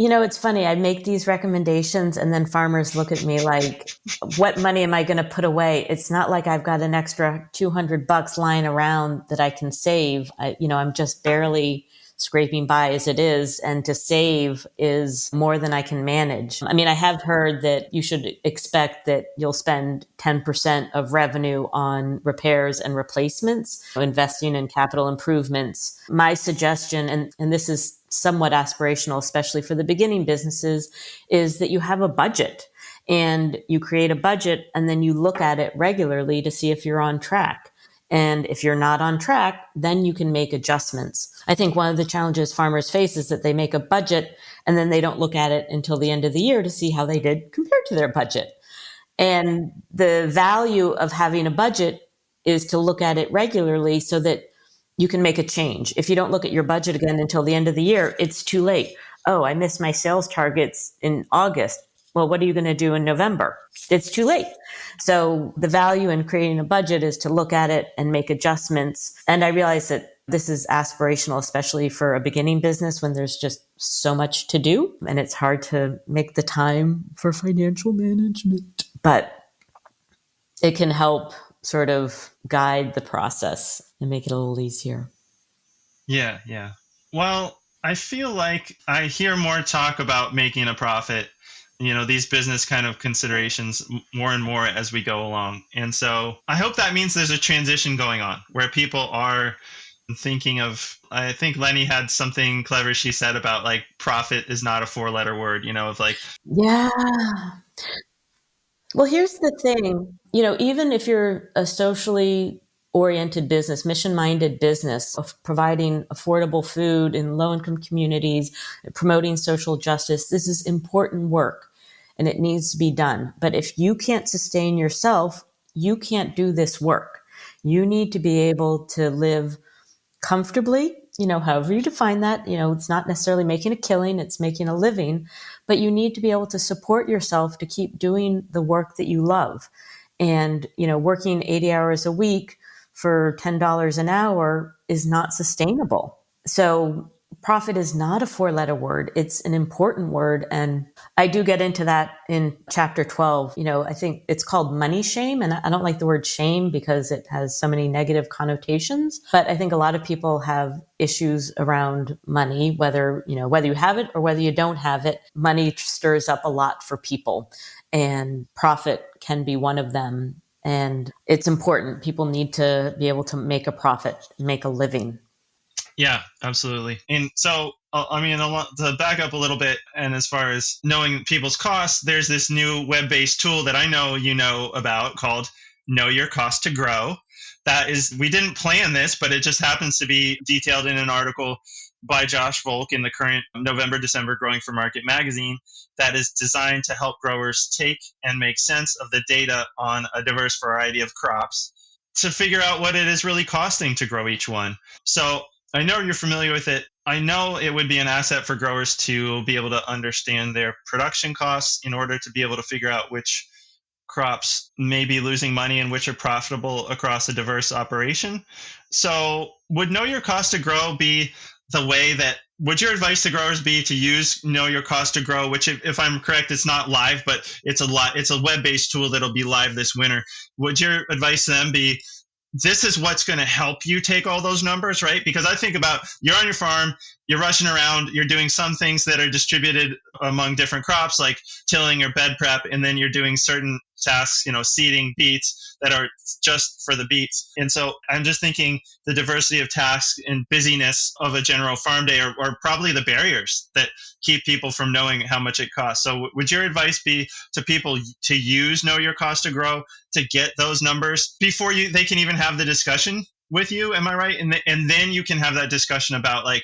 It's funny. I make these recommendations and then farmers look at me like, what money am I going to put away? It's not like I've got an extra $200 lying around that I can save. I'm just barely scraping by as it is, and to save is more than I can manage. I mean, I have heard that you should expect that you'll spend 10% of revenue on repairs and replacements, investing in capital improvements. My suggestion, and this is somewhat aspirational, especially for the beginning businesses, is that you have a budget and you create a budget and then you look at it regularly to see if you're on track. And if you're not on track, then you can make adjustments. I think one of the challenges farmers face is that they make a budget and then they don't look at it until the end of the year to see how they did compared to their budget. And the value of having a budget is to look at it regularly so that you can make a change. If you don't look at your budget again until the end of the year, it's too late. Oh, I missed my sales targets in August. Well, what are you going to do in November? It's too late. So the value in creating a budget is to look at it and make adjustments. And I realize that this is aspirational, especially for a beginning business when there's just so much to do and it's hard to make the time for financial management. But it can help sort of guide the process and make it a little easier.
Yeah, yeah. Well, I feel like I hear more talk about making a profit, these business kind of considerations more and more as we go along. And so I hope that means there's a transition going on where people are thinking of, I think Lenny had something clever she said about like profit is not a 4-letter word, of like.
Yeah. Well, here's the thing, even if you're a socially oriented business, mission minded business of providing affordable food in low income communities, promoting social justice, this is important work and it needs to be done. But if you can't sustain yourself, you can't do this work. You need to be able to live comfortably, however you define that. It's not necessarily making a killing, it's making a living, but you need to be able to support yourself to keep doing the work that you love. And, working 80 hours a week for $10 an hour is not sustainable. So profit is not a 4-letter word. It's an important word. And I do get into that in chapter 12. I think it's called money shame. And I don't like the word shame because it has so many negative connotations. But I think a lot of people have issues around money, whether you have it or whether you don't have it. Money stirs up a lot for people, and profit can be one of them. And it's important. People need to be able to make a profit, make a living.
Yeah, absolutely. And so, to back up a little bit, and as far as knowing people's costs, there's this new web-based tool that I know you know about called Know Your Cost to Grow. We didn't plan this, but it just happens to be detailed in an article by Josh Volk in the current November-December Growing for Market magazine that is designed to help growers take and make sense of the data on a diverse variety of crops to figure out what it is really costing to grow each one. So I know you're familiar with it. I know it would be an asset for growers to be able to understand their production costs in order to be able to figure out which crops may be losing money and which are profitable across a diverse operation. So would Know Your Cost to Grow be the way that, would your advice to growers be to use Know Your Cost to Grow, which if I'm correct, it's not live, but it's a web-based tool that'll be live this winter. Would your advice to them be, this is what's going to help you take all those numbers, right? Because I think about, you're on your farm, you're rushing around, you're doing some things that are distributed among different crops, like tilling or bed prep, and then you're doing certain tasks, seeding beets that are just for the beets. And so I'm just thinking the diversity of tasks and busyness of a general farm day are probably the barriers that keep people from knowing how much it costs. So would your advice be to people to use Know Your Cost to Grow to get those numbers before they can even have the discussion with you? Am I right? And then you can have that discussion about, like,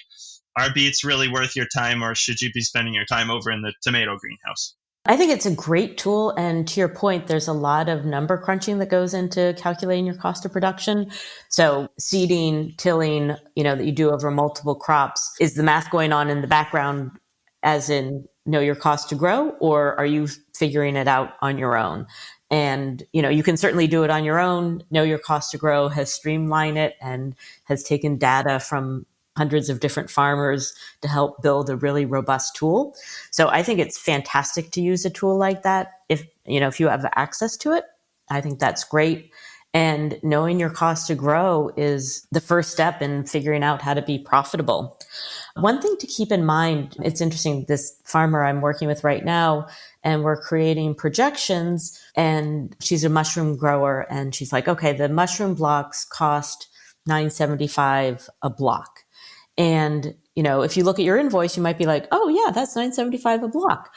are beets really worth your time, or should you be spending your time over in the tomato greenhouse?
I think it's a great tool. And to your point, there's a lot of number crunching that goes into calculating your cost of production. So seeding, tilling, that you do over multiple crops, is the math going on in the background as in Know Your Cost to Grow, or are you figuring it out on your own? And, you can certainly do it on your own. Know Your Cost to Grow has streamlined it and has taken data from hundreds of different farmers to help build a really robust tool. So I think it's fantastic to use a tool like that. If you have access to it, I think that's great. And knowing your cost to grow is the first step in figuring out how to be profitable. One thing to keep in mind, it's interesting, this farmer I'm working with right now, and we're creating projections, and she's a mushroom grower, and she's like, okay, the mushroom blocks cost $9.75 a block. And, if you look at your invoice, you might be like, oh yeah, that's $9.75 a block.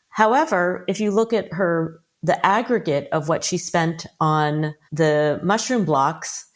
However, if you look at the aggregate of what she spent on the mushroom blocks,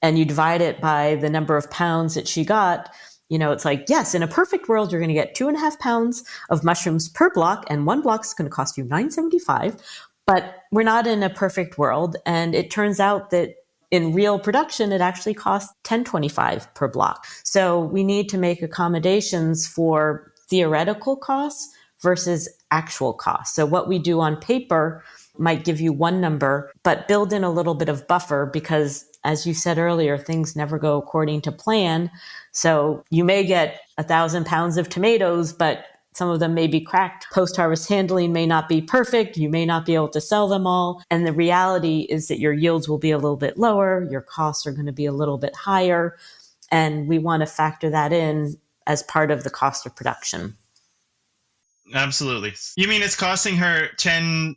and you divide it by the number of pounds that she got, it's like, yes, in a perfect world, you're going to get 2.5 pounds of mushrooms per block, and one block is going to cost you $9.75. But we're not in a perfect world. And it turns out that in real production, it actually costs $10.25 per block. So we need to make accommodations for theoretical costs versus actual costs. So what we do on paper might give you one number, but build in a little bit of buffer because, as you said earlier, things never go according to plan. So you may get 1,000 pounds of tomatoes, but some of them may be cracked. Post-harvest handling may not be perfect. You may not be able to sell them all. And the reality is that your yields will be a little bit lower. Your costs are going to be a little bit higher. And we want to factor that in as part of the cost of production.
Absolutely. You mean it's costing her $10.50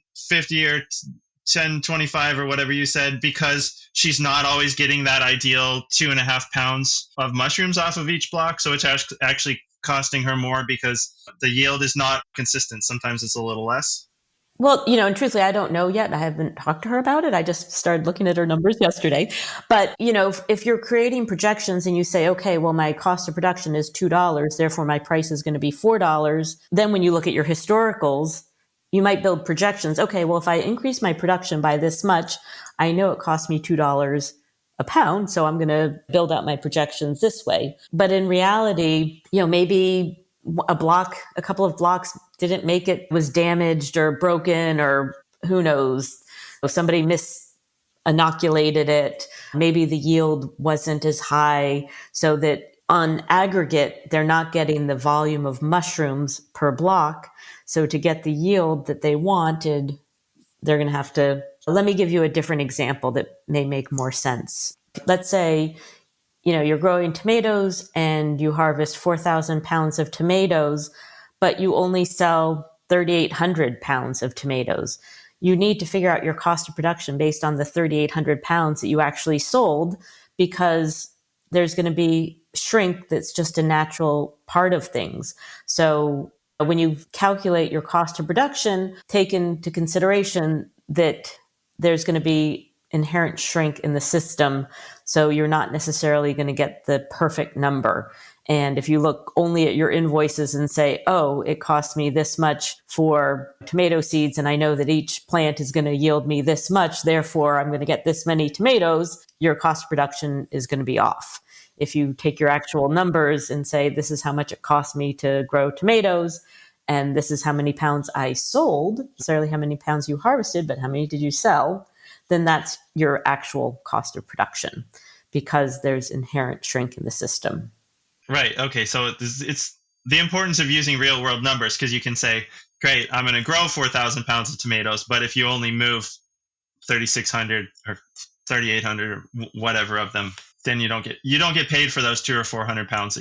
or $10.25 or whatever you said because she's not always getting that ideal 2.5 pounds of mushrooms off of each block? So it's actually costing her more because the yield is not consistent. Sometimes it's a little less.
Well, and truthfully, I don't know yet. I haven't talked to her about it. I just started looking at her numbers yesterday. But, if you're creating projections and you say, okay, well, my cost of production is $2, therefore my price is going to be $4. Then when you look at your historicals, you might build projections. Okay, well, if I increase my production by this much, I know it costs me $2 a pound. So I'm going to build out my projections this way. But in reality, maybe a couple of blocks didn't make it, was damaged or broken, or who knows, if somebody misinoculated it, maybe the yield wasn't as high, so that on aggregate, they're not getting the volume of mushrooms per block. So to get the yield that they wanted, they're going to have to, let me give you a different example that may make more sense. Let's say you're growing tomatoes and you harvest 4,000 pounds of tomatoes, but you only sell 3,800 pounds of tomatoes. You need to figure out your cost of production based on the 3,800 pounds that you actually sold, because there's going to be shrink that's just a natural part of things. So when you calculate your cost of production, take into consideration that there's going to be inherent shrink in the system. So you're not necessarily going to get the perfect number. And if you look only at your invoices and say, oh, it cost me this much for tomato seeds, and I know that each plant is going to yield me this much, therefore I'm going to get this many tomatoes, your cost of production is going to be off. If you take your actual numbers and say, this is how much it cost me to grow tomatoes, and this is how many pounds I sold, not necessarily how many pounds you harvested, but how many did you sell, then that's your actual cost of production, because there's inherent shrink in the system.
Right. Okay. So it's the importance of using real world numbers, because you can say, great, I'm going to grow 4,000 pounds of tomatoes, but if you only move 3,600 or 3,800 or whatever of them, then you don't get paid for those 200 or 400 pounds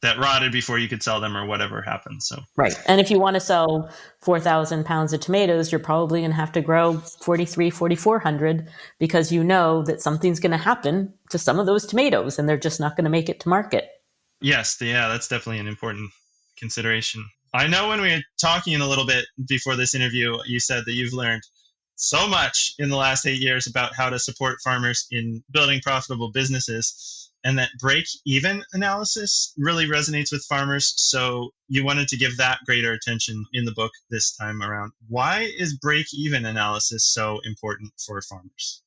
that rotted before you could sell them, or whatever happened. So
right. And if you want to sell 4,000 pounds of tomatoes, you're probably going to have to grow 4,400, because you know that something's going to happen to some of those tomatoes and they're just not going to make it to market.
Yes, yeah, that's definitely an important consideration. I know when we were talking a little bit before this interview, you said that you've learned so much in the last 8 years about how to support farmers in building profitable businesses, and that break-even analysis really resonates with farmers. So you wanted to give that greater attention in the book this time around. Why is break-even analysis so important for farmers?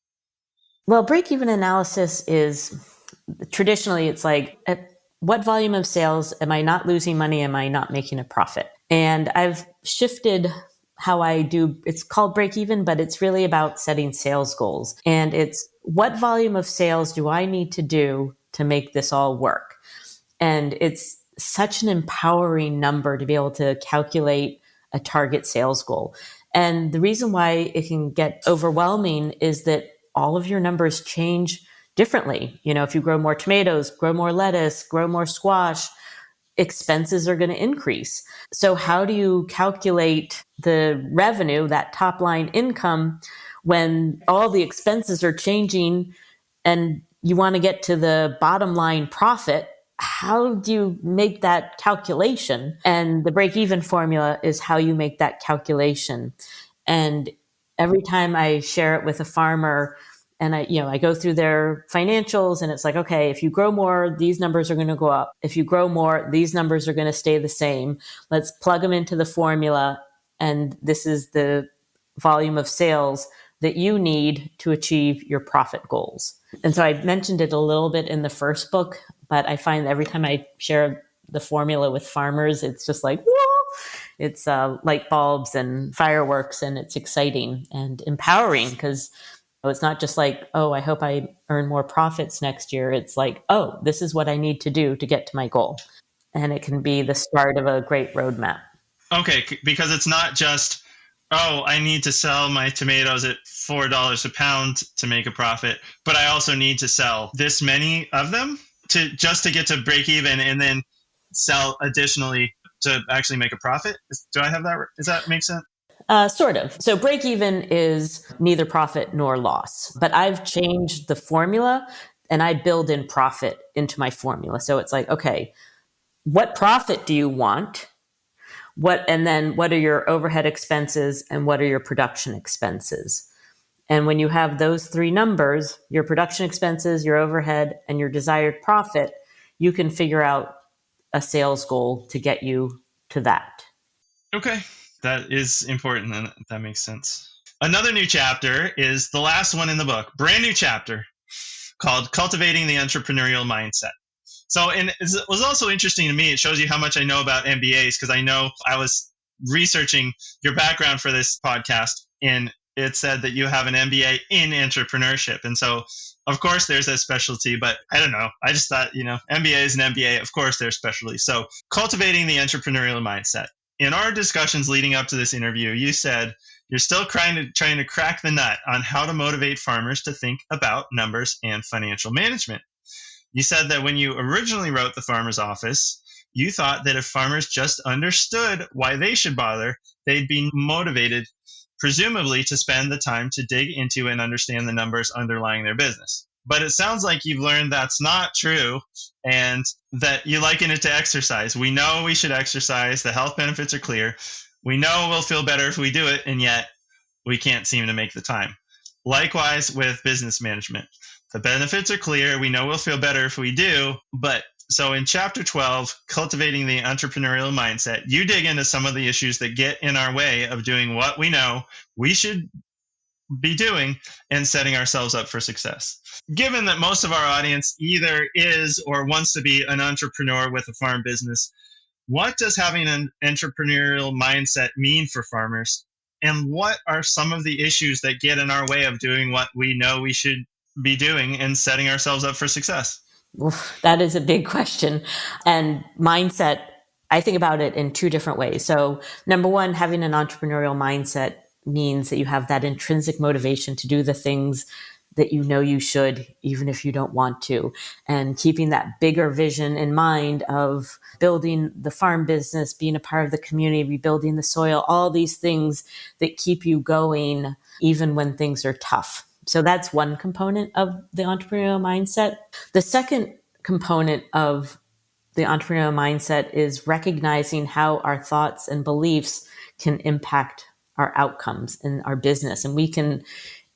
Well, break-even analysis is traditionally, it's like, at what volume of sales am I not losing money? Am I not making a profit? And I've shifted how I do. It's called break even, but it's really about setting sales goals. And it's, what volume of sales do I need to do to make this all work? And it's such an empowering number to be able to calculate a target sales goal. And the reason why it can get overwhelming is that all of your numbers change differently. If you grow more tomatoes, grow more lettuce, grow more squash, expenses are going to increase. So how do you calculate the revenue, that top line income, when all the expenses are changing and you want to get to the bottom line profit? How do you make that calculation? And the break even formula is how you make that calculation. And every time I share it with a farmer, and I go through their financials, and it's like, okay, if you grow more, these numbers are going to go up. If you grow more, these numbers are going to stay the same. Let's plug them into the formula. And this is the volume of sales that you need to achieve your profit goals. And so I mentioned it a little bit in the first book, but I find every time I share the formula with farmers, it's just like, whoa, it's light bulbs and fireworks, and it's exciting and empowering, because it's not just like, oh, I hope I earn more profits next year. It's like, oh, this is what I need to do to get to my goal. And it can be the start of a great roadmap.
Okay, because it's not just, oh, I need to sell my tomatoes at $4 a pound to make a profit, but I also need to sell this many of them to get to break even, and then sell additionally to actually make a profit. Do I have that? Does that make sense?
Sort of. So break even is neither profit nor loss, but I've changed the formula and I build in profit into my formula. So it's like, okay, what profit do you want? And then what are your overhead expenses and what are your production expenses? And when you have those three numbers, your production expenses, your overhead, and your desired profit, you can figure out a sales goal to get you to that.
Okay, that is important, and that makes sense. Another new chapter is the last one in the book, brand new chapter called Cultivating the Entrepreneurial Mindset. So, and it was also interesting to me. It shows you how much I know about MBAs, because I know I was researching your background for this podcast, and it said that you have an MBA in entrepreneurship. And so, of course, there's a specialty, but I don't know. I just thought, MBA is an MBA. Of course, there's specialties. So, cultivating the entrepreneurial mindset. In our discussions leading up to this interview, you said you're still trying to crack the nut on how to motivate farmers to think about numbers and financial management. You said that when you originally wrote the Farmer's Office, you thought that if farmers just understood why they should bother, they'd be motivated, presumably, to spend the time to dig into and understand the numbers underlying their business. But it sounds like you've learned that's not true, and that you liken it to exercise. We know we should exercise. The health benefits are clear. We know we'll feel better if we do it, and yet we can't seem to make the time. Likewise with business management. The benefits are clear. We know we'll feel better if we do. But so in chapter 12, Cultivating the Entrepreneurial Mindset, you dig into some of the issues that get in our way of doing what we know we should be doing and setting ourselves up for success. Given that most of our audience either is or wants to be an entrepreneur with a farm business, what does having an entrepreneurial mindset mean for farmers? And what are some of the issues that get in our way of doing what we know we should be doing and setting ourselves up for success?
Oof, that is a big question. And mindset, I think about it in two different ways. So, number one, having an entrepreneurial mindset means that you have that intrinsic motivation to do the things that you know you should, even if you don't want to, and keeping that bigger vision in mind of building the farm business, being a part of the community, rebuilding the soil, all these things that keep you going even when things are tough. So that's one component of the entrepreneurial mindset. The second component of the entrepreneurial mindset is recognizing how our thoughts and beliefs can impact our outcomes in our business. And we can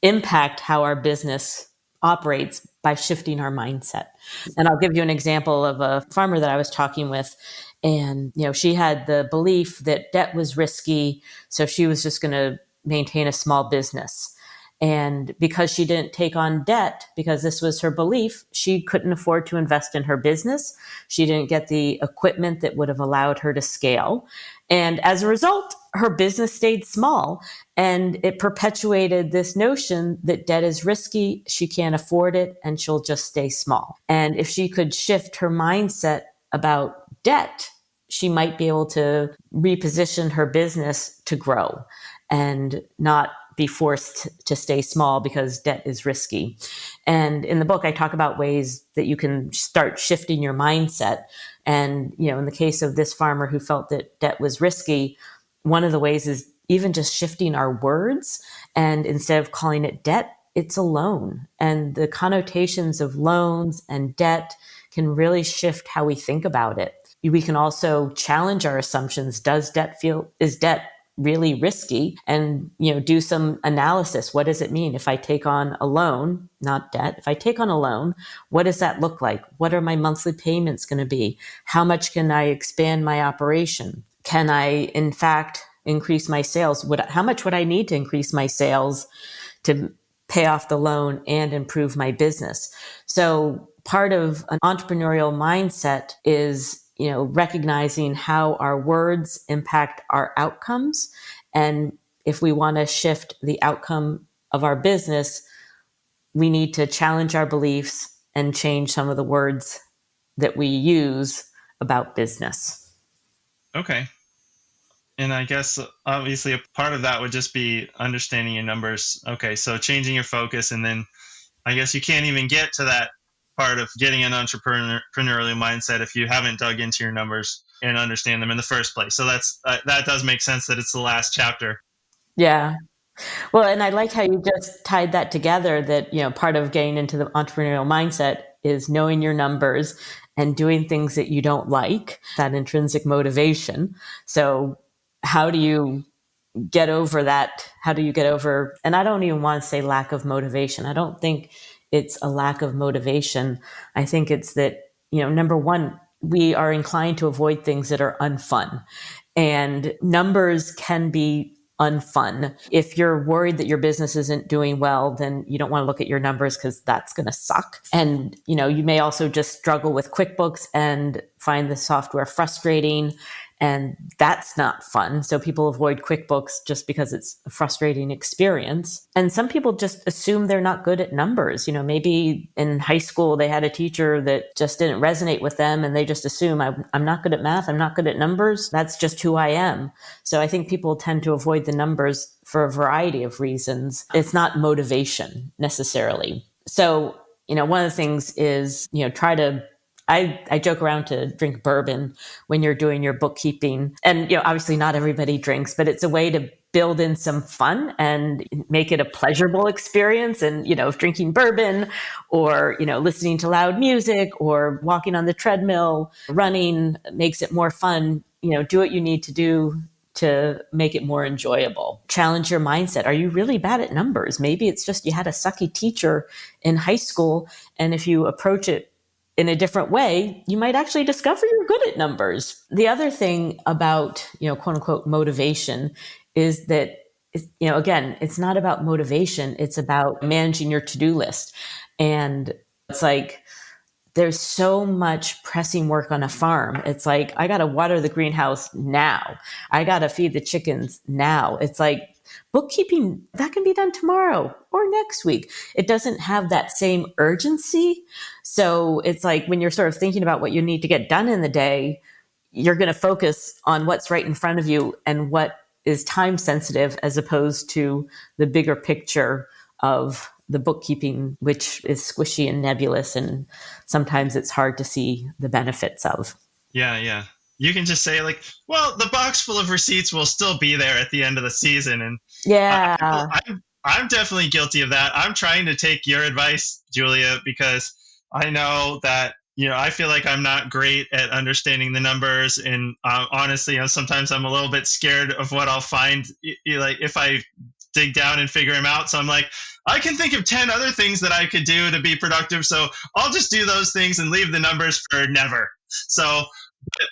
impact how our business operates by shifting our mindset. And I'll give you an example of a farmer that I was talking with. And, she had the belief that debt was risky. So she was just going to maintain a small business. And because she didn't take on debt, because this was her belief, she couldn't afford to invest in her business. She didn't get the equipment that would have allowed her to scale. And as a result, her business stayed small, and it perpetuated this notion that debt is risky, she can't afford it, and she'll just stay small. And if she could shift her mindset about debt, she might be able to reposition her business to grow and not be forced to stay small because debt is risky. And in the book, I talk about ways that you can start shifting your mindset. And, in the case of this farmer who felt that debt was risky, one of the ways is even just shifting our words. And instead of calling it debt, it's a loan. And the connotations of loans and debt can really shift how we think about it. We can also challenge our assumptions. Is debt really risky? And, do some analysis. What does it mean if I take on a loan, not debt? If I take on a loan, what does that look like? What are my monthly payments going to be? How much can I expand my operation? Can I, in fact, increase my sales? How much would I need to increase my sales to pay off the loan and improve my business? So part of an entrepreneurial mindset is, recognizing how our words impact our outcomes. And if we want to shift the outcome of our business, we need to challenge our beliefs and change some of the words that we use about business.
Okay. And I guess obviously a part of that would just be understanding your numbers. Okay, so changing your focus, and then I guess you can't even get to that part of getting an entrepreneurial mindset if you haven't dug into your numbers and understand them in the first place. So that does make sense that it's the last chapter.
Yeah. Well, and I like how you just tied that together, that, part of getting into the entrepreneurial mindset is knowing your numbers and doing things that you don't like, that intrinsic motivation. So how do you get over that? How do you get over, and I don't even want to say lack of motivation. I don't think it's a lack of motivation. I think it's that, number one, we are inclined to avoid things that are unfun. And numbers can be unfun. If you're worried that your business isn't doing well, then you don't want to look at your numbers because that's going to suck. And, you may also just struggle with QuickBooks and find the software frustrating, and that's not fun. So people avoid QuickBooks just because it's a frustrating experience. And some people just assume they're not good at numbers. Maybe in high school they had a teacher that just didn't resonate with them, and they just assume I'm not good at math. I'm not good at numbers. That's just who I am. So I think people tend to avoid the numbers for a variety of reasons. It's not motivation necessarily. So, one of the things is, I joke around to drink bourbon when you're doing your bookkeeping. And, obviously not everybody drinks, but it's a way to build in some fun and make it a pleasurable experience. And, if drinking bourbon or, listening to loud music or walking on the treadmill, running makes it more fun, do what you need to do to make it more enjoyable. Challenge your mindset. Are you really bad at numbers? Maybe it's just you had a sucky teacher in high school. And if you approach it in a different way, you might actually discover you're good at numbers. The other thing about, quote unquote, motivation is that, again, it's not about motivation. It's about managing your to-do list. And it's like, there's so much pressing work on a farm. It's like, I got to water the greenhouse now. I got to feed the chickens now. It's like, bookkeeping, that can be done tomorrow or next week. It doesn't have that same urgency. So it's like when you're sort of thinking about what you need to get done in the day, you're going to focus on what's right in front of you and what is time sensitive, as opposed to the bigger picture of the bookkeeping, which is squishy and nebulous, and sometimes it's hard to see the benefits of.
Yeah. You can just say like, well, the box full of receipts will still be there at the end of the season. And
Yeah.
I'm definitely guilty of that. I'm trying to take your advice, Julia, because I know that, I feel like I'm not great at understanding the numbers. And honestly, sometimes I'm a little bit scared of what I'll find, like if I dig down and figure them out. So I'm like, I can think of 10 other things that I could do to be productive. So I'll just do those things and leave the numbers for never. So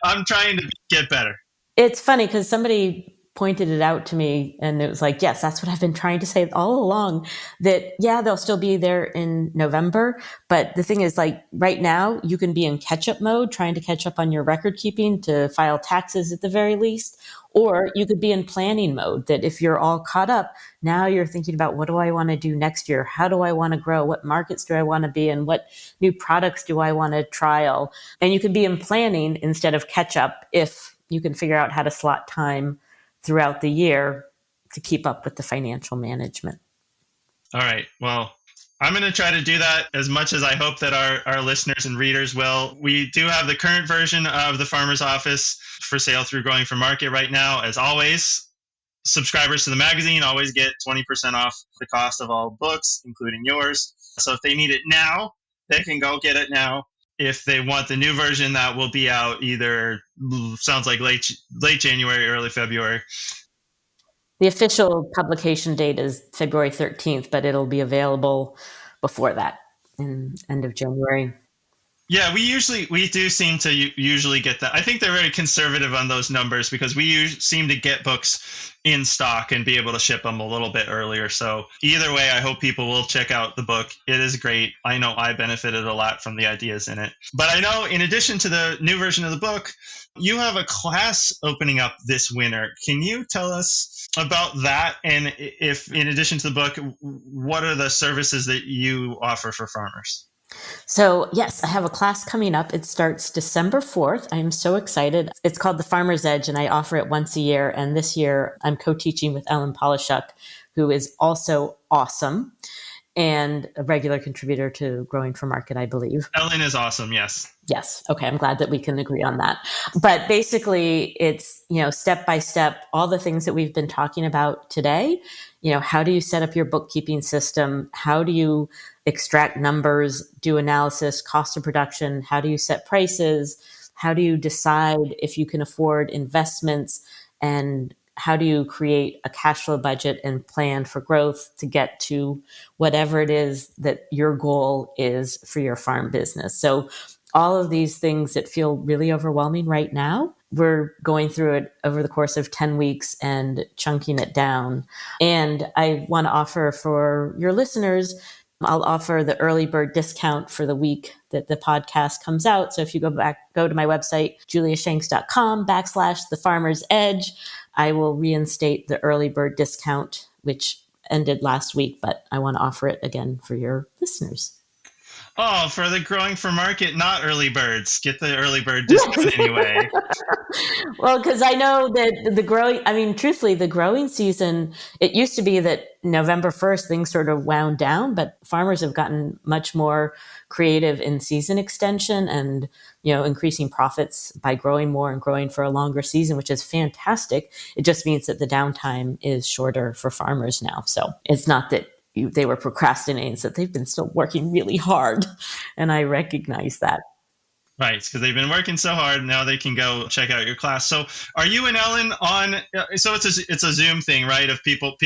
I'm trying to get better.
It's funny because somebody pointed it out to me, and it was like, yes, that's what I've been trying to say all along, that yeah, they'll still be there in November. But the thing is, like right now, you can be in catch up mode, trying to catch up on your record keeping to file taxes at the very least. Or you could be in planning mode, that if you're all caught up, now you're thinking about, what do I want to do next year? How do I want to grow? What markets do I want to be in? What new products do I want to trial? And you could be in planning instead of catch up if you can figure out how to slot time throughout the year to keep up with the financial management.
All right. Well, I'm going to try to do that as much as I hope that our listeners and readers will. We do have the current version of the Farmer's Office for sale through Growing for Market right now. As always, subscribers to the magazine always get 20% off the cost of all books, including yours. So if they need it now, they can go get it now. If they want the new version, that will be out either, sounds like late January, early February.
The official publication date is February 13th, but it'll be available before that, in end of January.
Yeah, we do seem to usually get that. I think they're very conservative on those numbers because we seem to get books in stock and be able to ship them a little bit earlier. So either way, I hope people will check out the book. It is great. I know I benefited a lot from the ideas in it. But I know in addition to the new version of the book, you have a class opening up this winter. Can you tell us about that? And if in addition to the book, what are the services that you offer for farmers?
So yes, I have a class coming up. It starts December 4th. I'm so excited. It's called The Farmer's Edge, and I offer it once a year. And this year I'm co-teaching with Ellen Polishuk, who is also awesome and a regular contributor to Growing for Market, I believe.
Ellen is awesome, yes.
Yes. Okay. I'm glad that we can agree on that. But basically it's, step by step, all the things that we've been talking about today. How do you set up your bookkeeping system? How do you extract numbers, do analysis, cost of production? How do you set prices? How do you decide if you can afford investments? And how do you create a cash flow budget and plan for growth to get to whatever it is that your goal is for your farm business? So all of these things that feel really overwhelming right now, we're going through it over the course of 10 weeks and chunking it down. And I want to offer for your listeners, I'll offer the early bird discount for the week that the podcast comes out. So if you go to my website, juliashanks.com/the farmer's edge, I will reinstate the early bird discount, which ended last week, but I want to offer it again for your listeners.
Oh, for the Growing for Market, not early birds. Get the early bird discount anyway.
Well, because I know that truthfully, the growing season, it used to be that November 1st, things sort of wound down, but farmers have gotten much more creative in season extension and, increasing profits by growing more and growing for a longer season, which is fantastic. It just means that the downtime is shorter for farmers now. So it's not that they were procrastinating, so they've been still working really hard. And I recognize that.
Right, because they've been working so hard. Now they can go check out your class. So are you and Ellen on, so it's a Zoom thing, right? Of people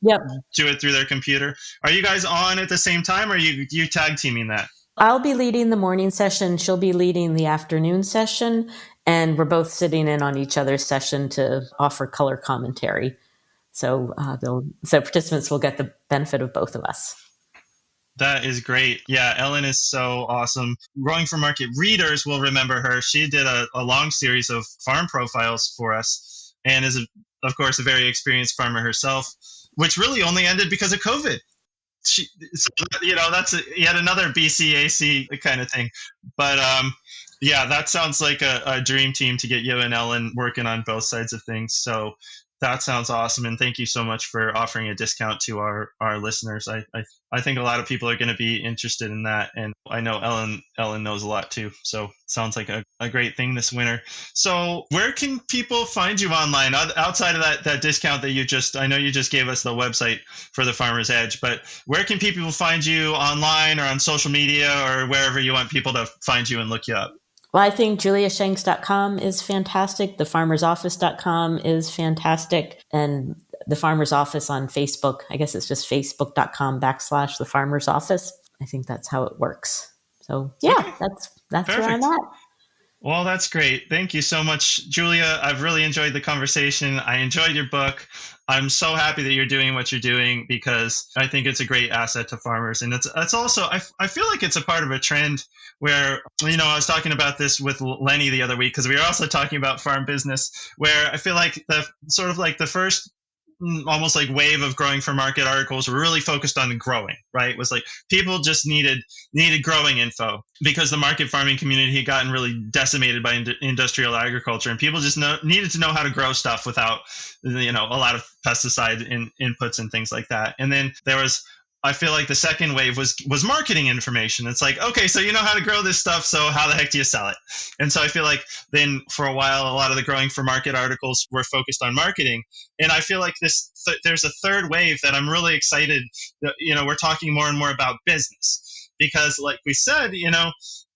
Yep.
do it through their computer. Are you guys on at the same time, or are you tag teaming that?
I'll be leading the morning session. She'll be leading the afternoon session. And we're both sitting in on each other's session to offer color commentary. So participants will get the benefit of both of us.
That is great. Yeah, Ellen is so awesome. Growing for Market readers will remember her. She did a long series of farm profiles for us and is, of course, a very experienced farmer herself, which really only ended because of COVID. That's yet another BCAC kind of thing. But yeah, that sounds like a dream team to get you and Ellen working on both sides of things. So that sounds awesome. And thank you so much for offering a discount to our listeners. I think a lot of people are going to be interested in that. And I know Ellen knows a lot too. So sounds like a great thing this winter. So where can people find you online outside of that discount that I know you just gave us the website for the Farmer's Edge, but where can people find you online or on social media or wherever you want people to find you and look you up?
Well, I think juliashanks.com is fantastic. Thefarmersoffice.com is fantastic. And the Farmer's Office on Facebook, I guess it's just facebook.com/the Farmer's Office. I think that's how it works. So yeah, okay. That's where I'm at.
Well, that's great. Thank you so much, Julia. I've really enjoyed the conversation. I enjoyed your book. I'm so happy that you're doing what you're doing because I think it's a great asset to farmers. And it's also, I feel like it's a part of a trend where, I was talking about this with Lenny the other week because we were also talking about farm business, where I feel like the first almost like wave of growing for market articles were really focused on growing, right? It was like people just needed growing info because the market farming community had gotten really decimated by industrial agriculture, and people just needed to know how to grow stuff without a lot of pesticide inputs and things like that. And then there was, I feel like the second wave was marketing information. It's like, okay, so you know how to grow this stuff, so how the heck do you sell it? And so I feel like then for a while, a lot of the growing for market articles were focused on marketing. And I feel like there's a third wave that I'm really excited that, we're talking more and more about business, because like we said,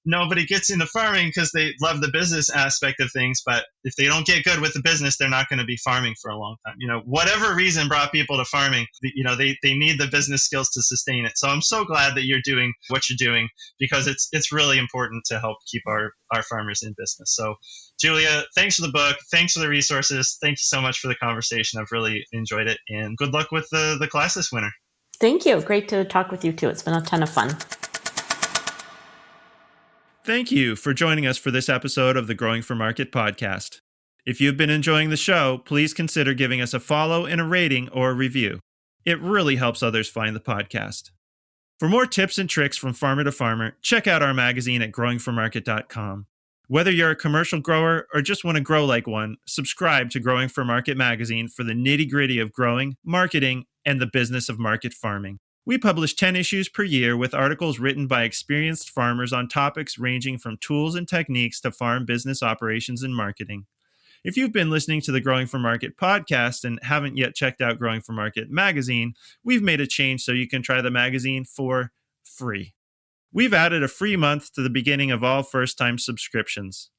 nobody gets into farming because they love the business aspect of things. But if they don't get good with the business, they're not going to be farming for a long time. Whatever reason brought people to farming, they need the business skills to sustain it. So I'm so glad that you're doing what you're doing, because it's really important to help keep our farmers in business. So Julia, thanks for the book. Thanks for the resources. Thank you so much for the conversation. I've really enjoyed it. And good luck with the class this winter.
Thank you. Great to talk with you too. It's been a ton of fun.
Thank you for joining us for this episode of the Growing for Market podcast. If you've been enjoying the show, please consider giving us a follow and a rating or a review. It really helps others find the podcast. For more tips and tricks from farmer to farmer, check out our magazine at growingformarket.com. Whether you're a commercial grower or just want to grow like one, subscribe to Growing for Market magazine for the nitty-gritty of growing, marketing, and the business of market farming. We publish 10 issues per year with articles written by experienced farmers on topics ranging from tools and techniques to farm business operations and marketing. If you've been listening to the Growing for Market podcast and haven't yet checked out Growing for Market magazine, we've made a change so you can try the magazine for free. We've added a free month to the beginning of all first-time subscriptions.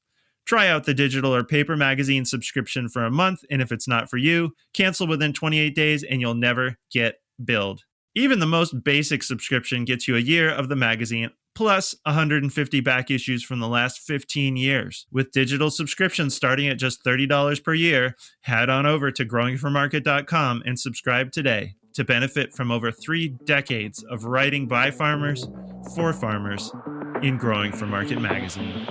Try out the digital or paper magazine subscription for a month, and if it's not for you, cancel within 28 days and you'll never get billed. Even the most basic subscription gets you a year of the magazine, plus 150 back issues from the last 15 years. With digital subscriptions starting at just $30 per year, head on over to growingformarket.com and subscribe today to benefit from over 3 decades of writing by farmers, for farmers, in Growing for Market magazine.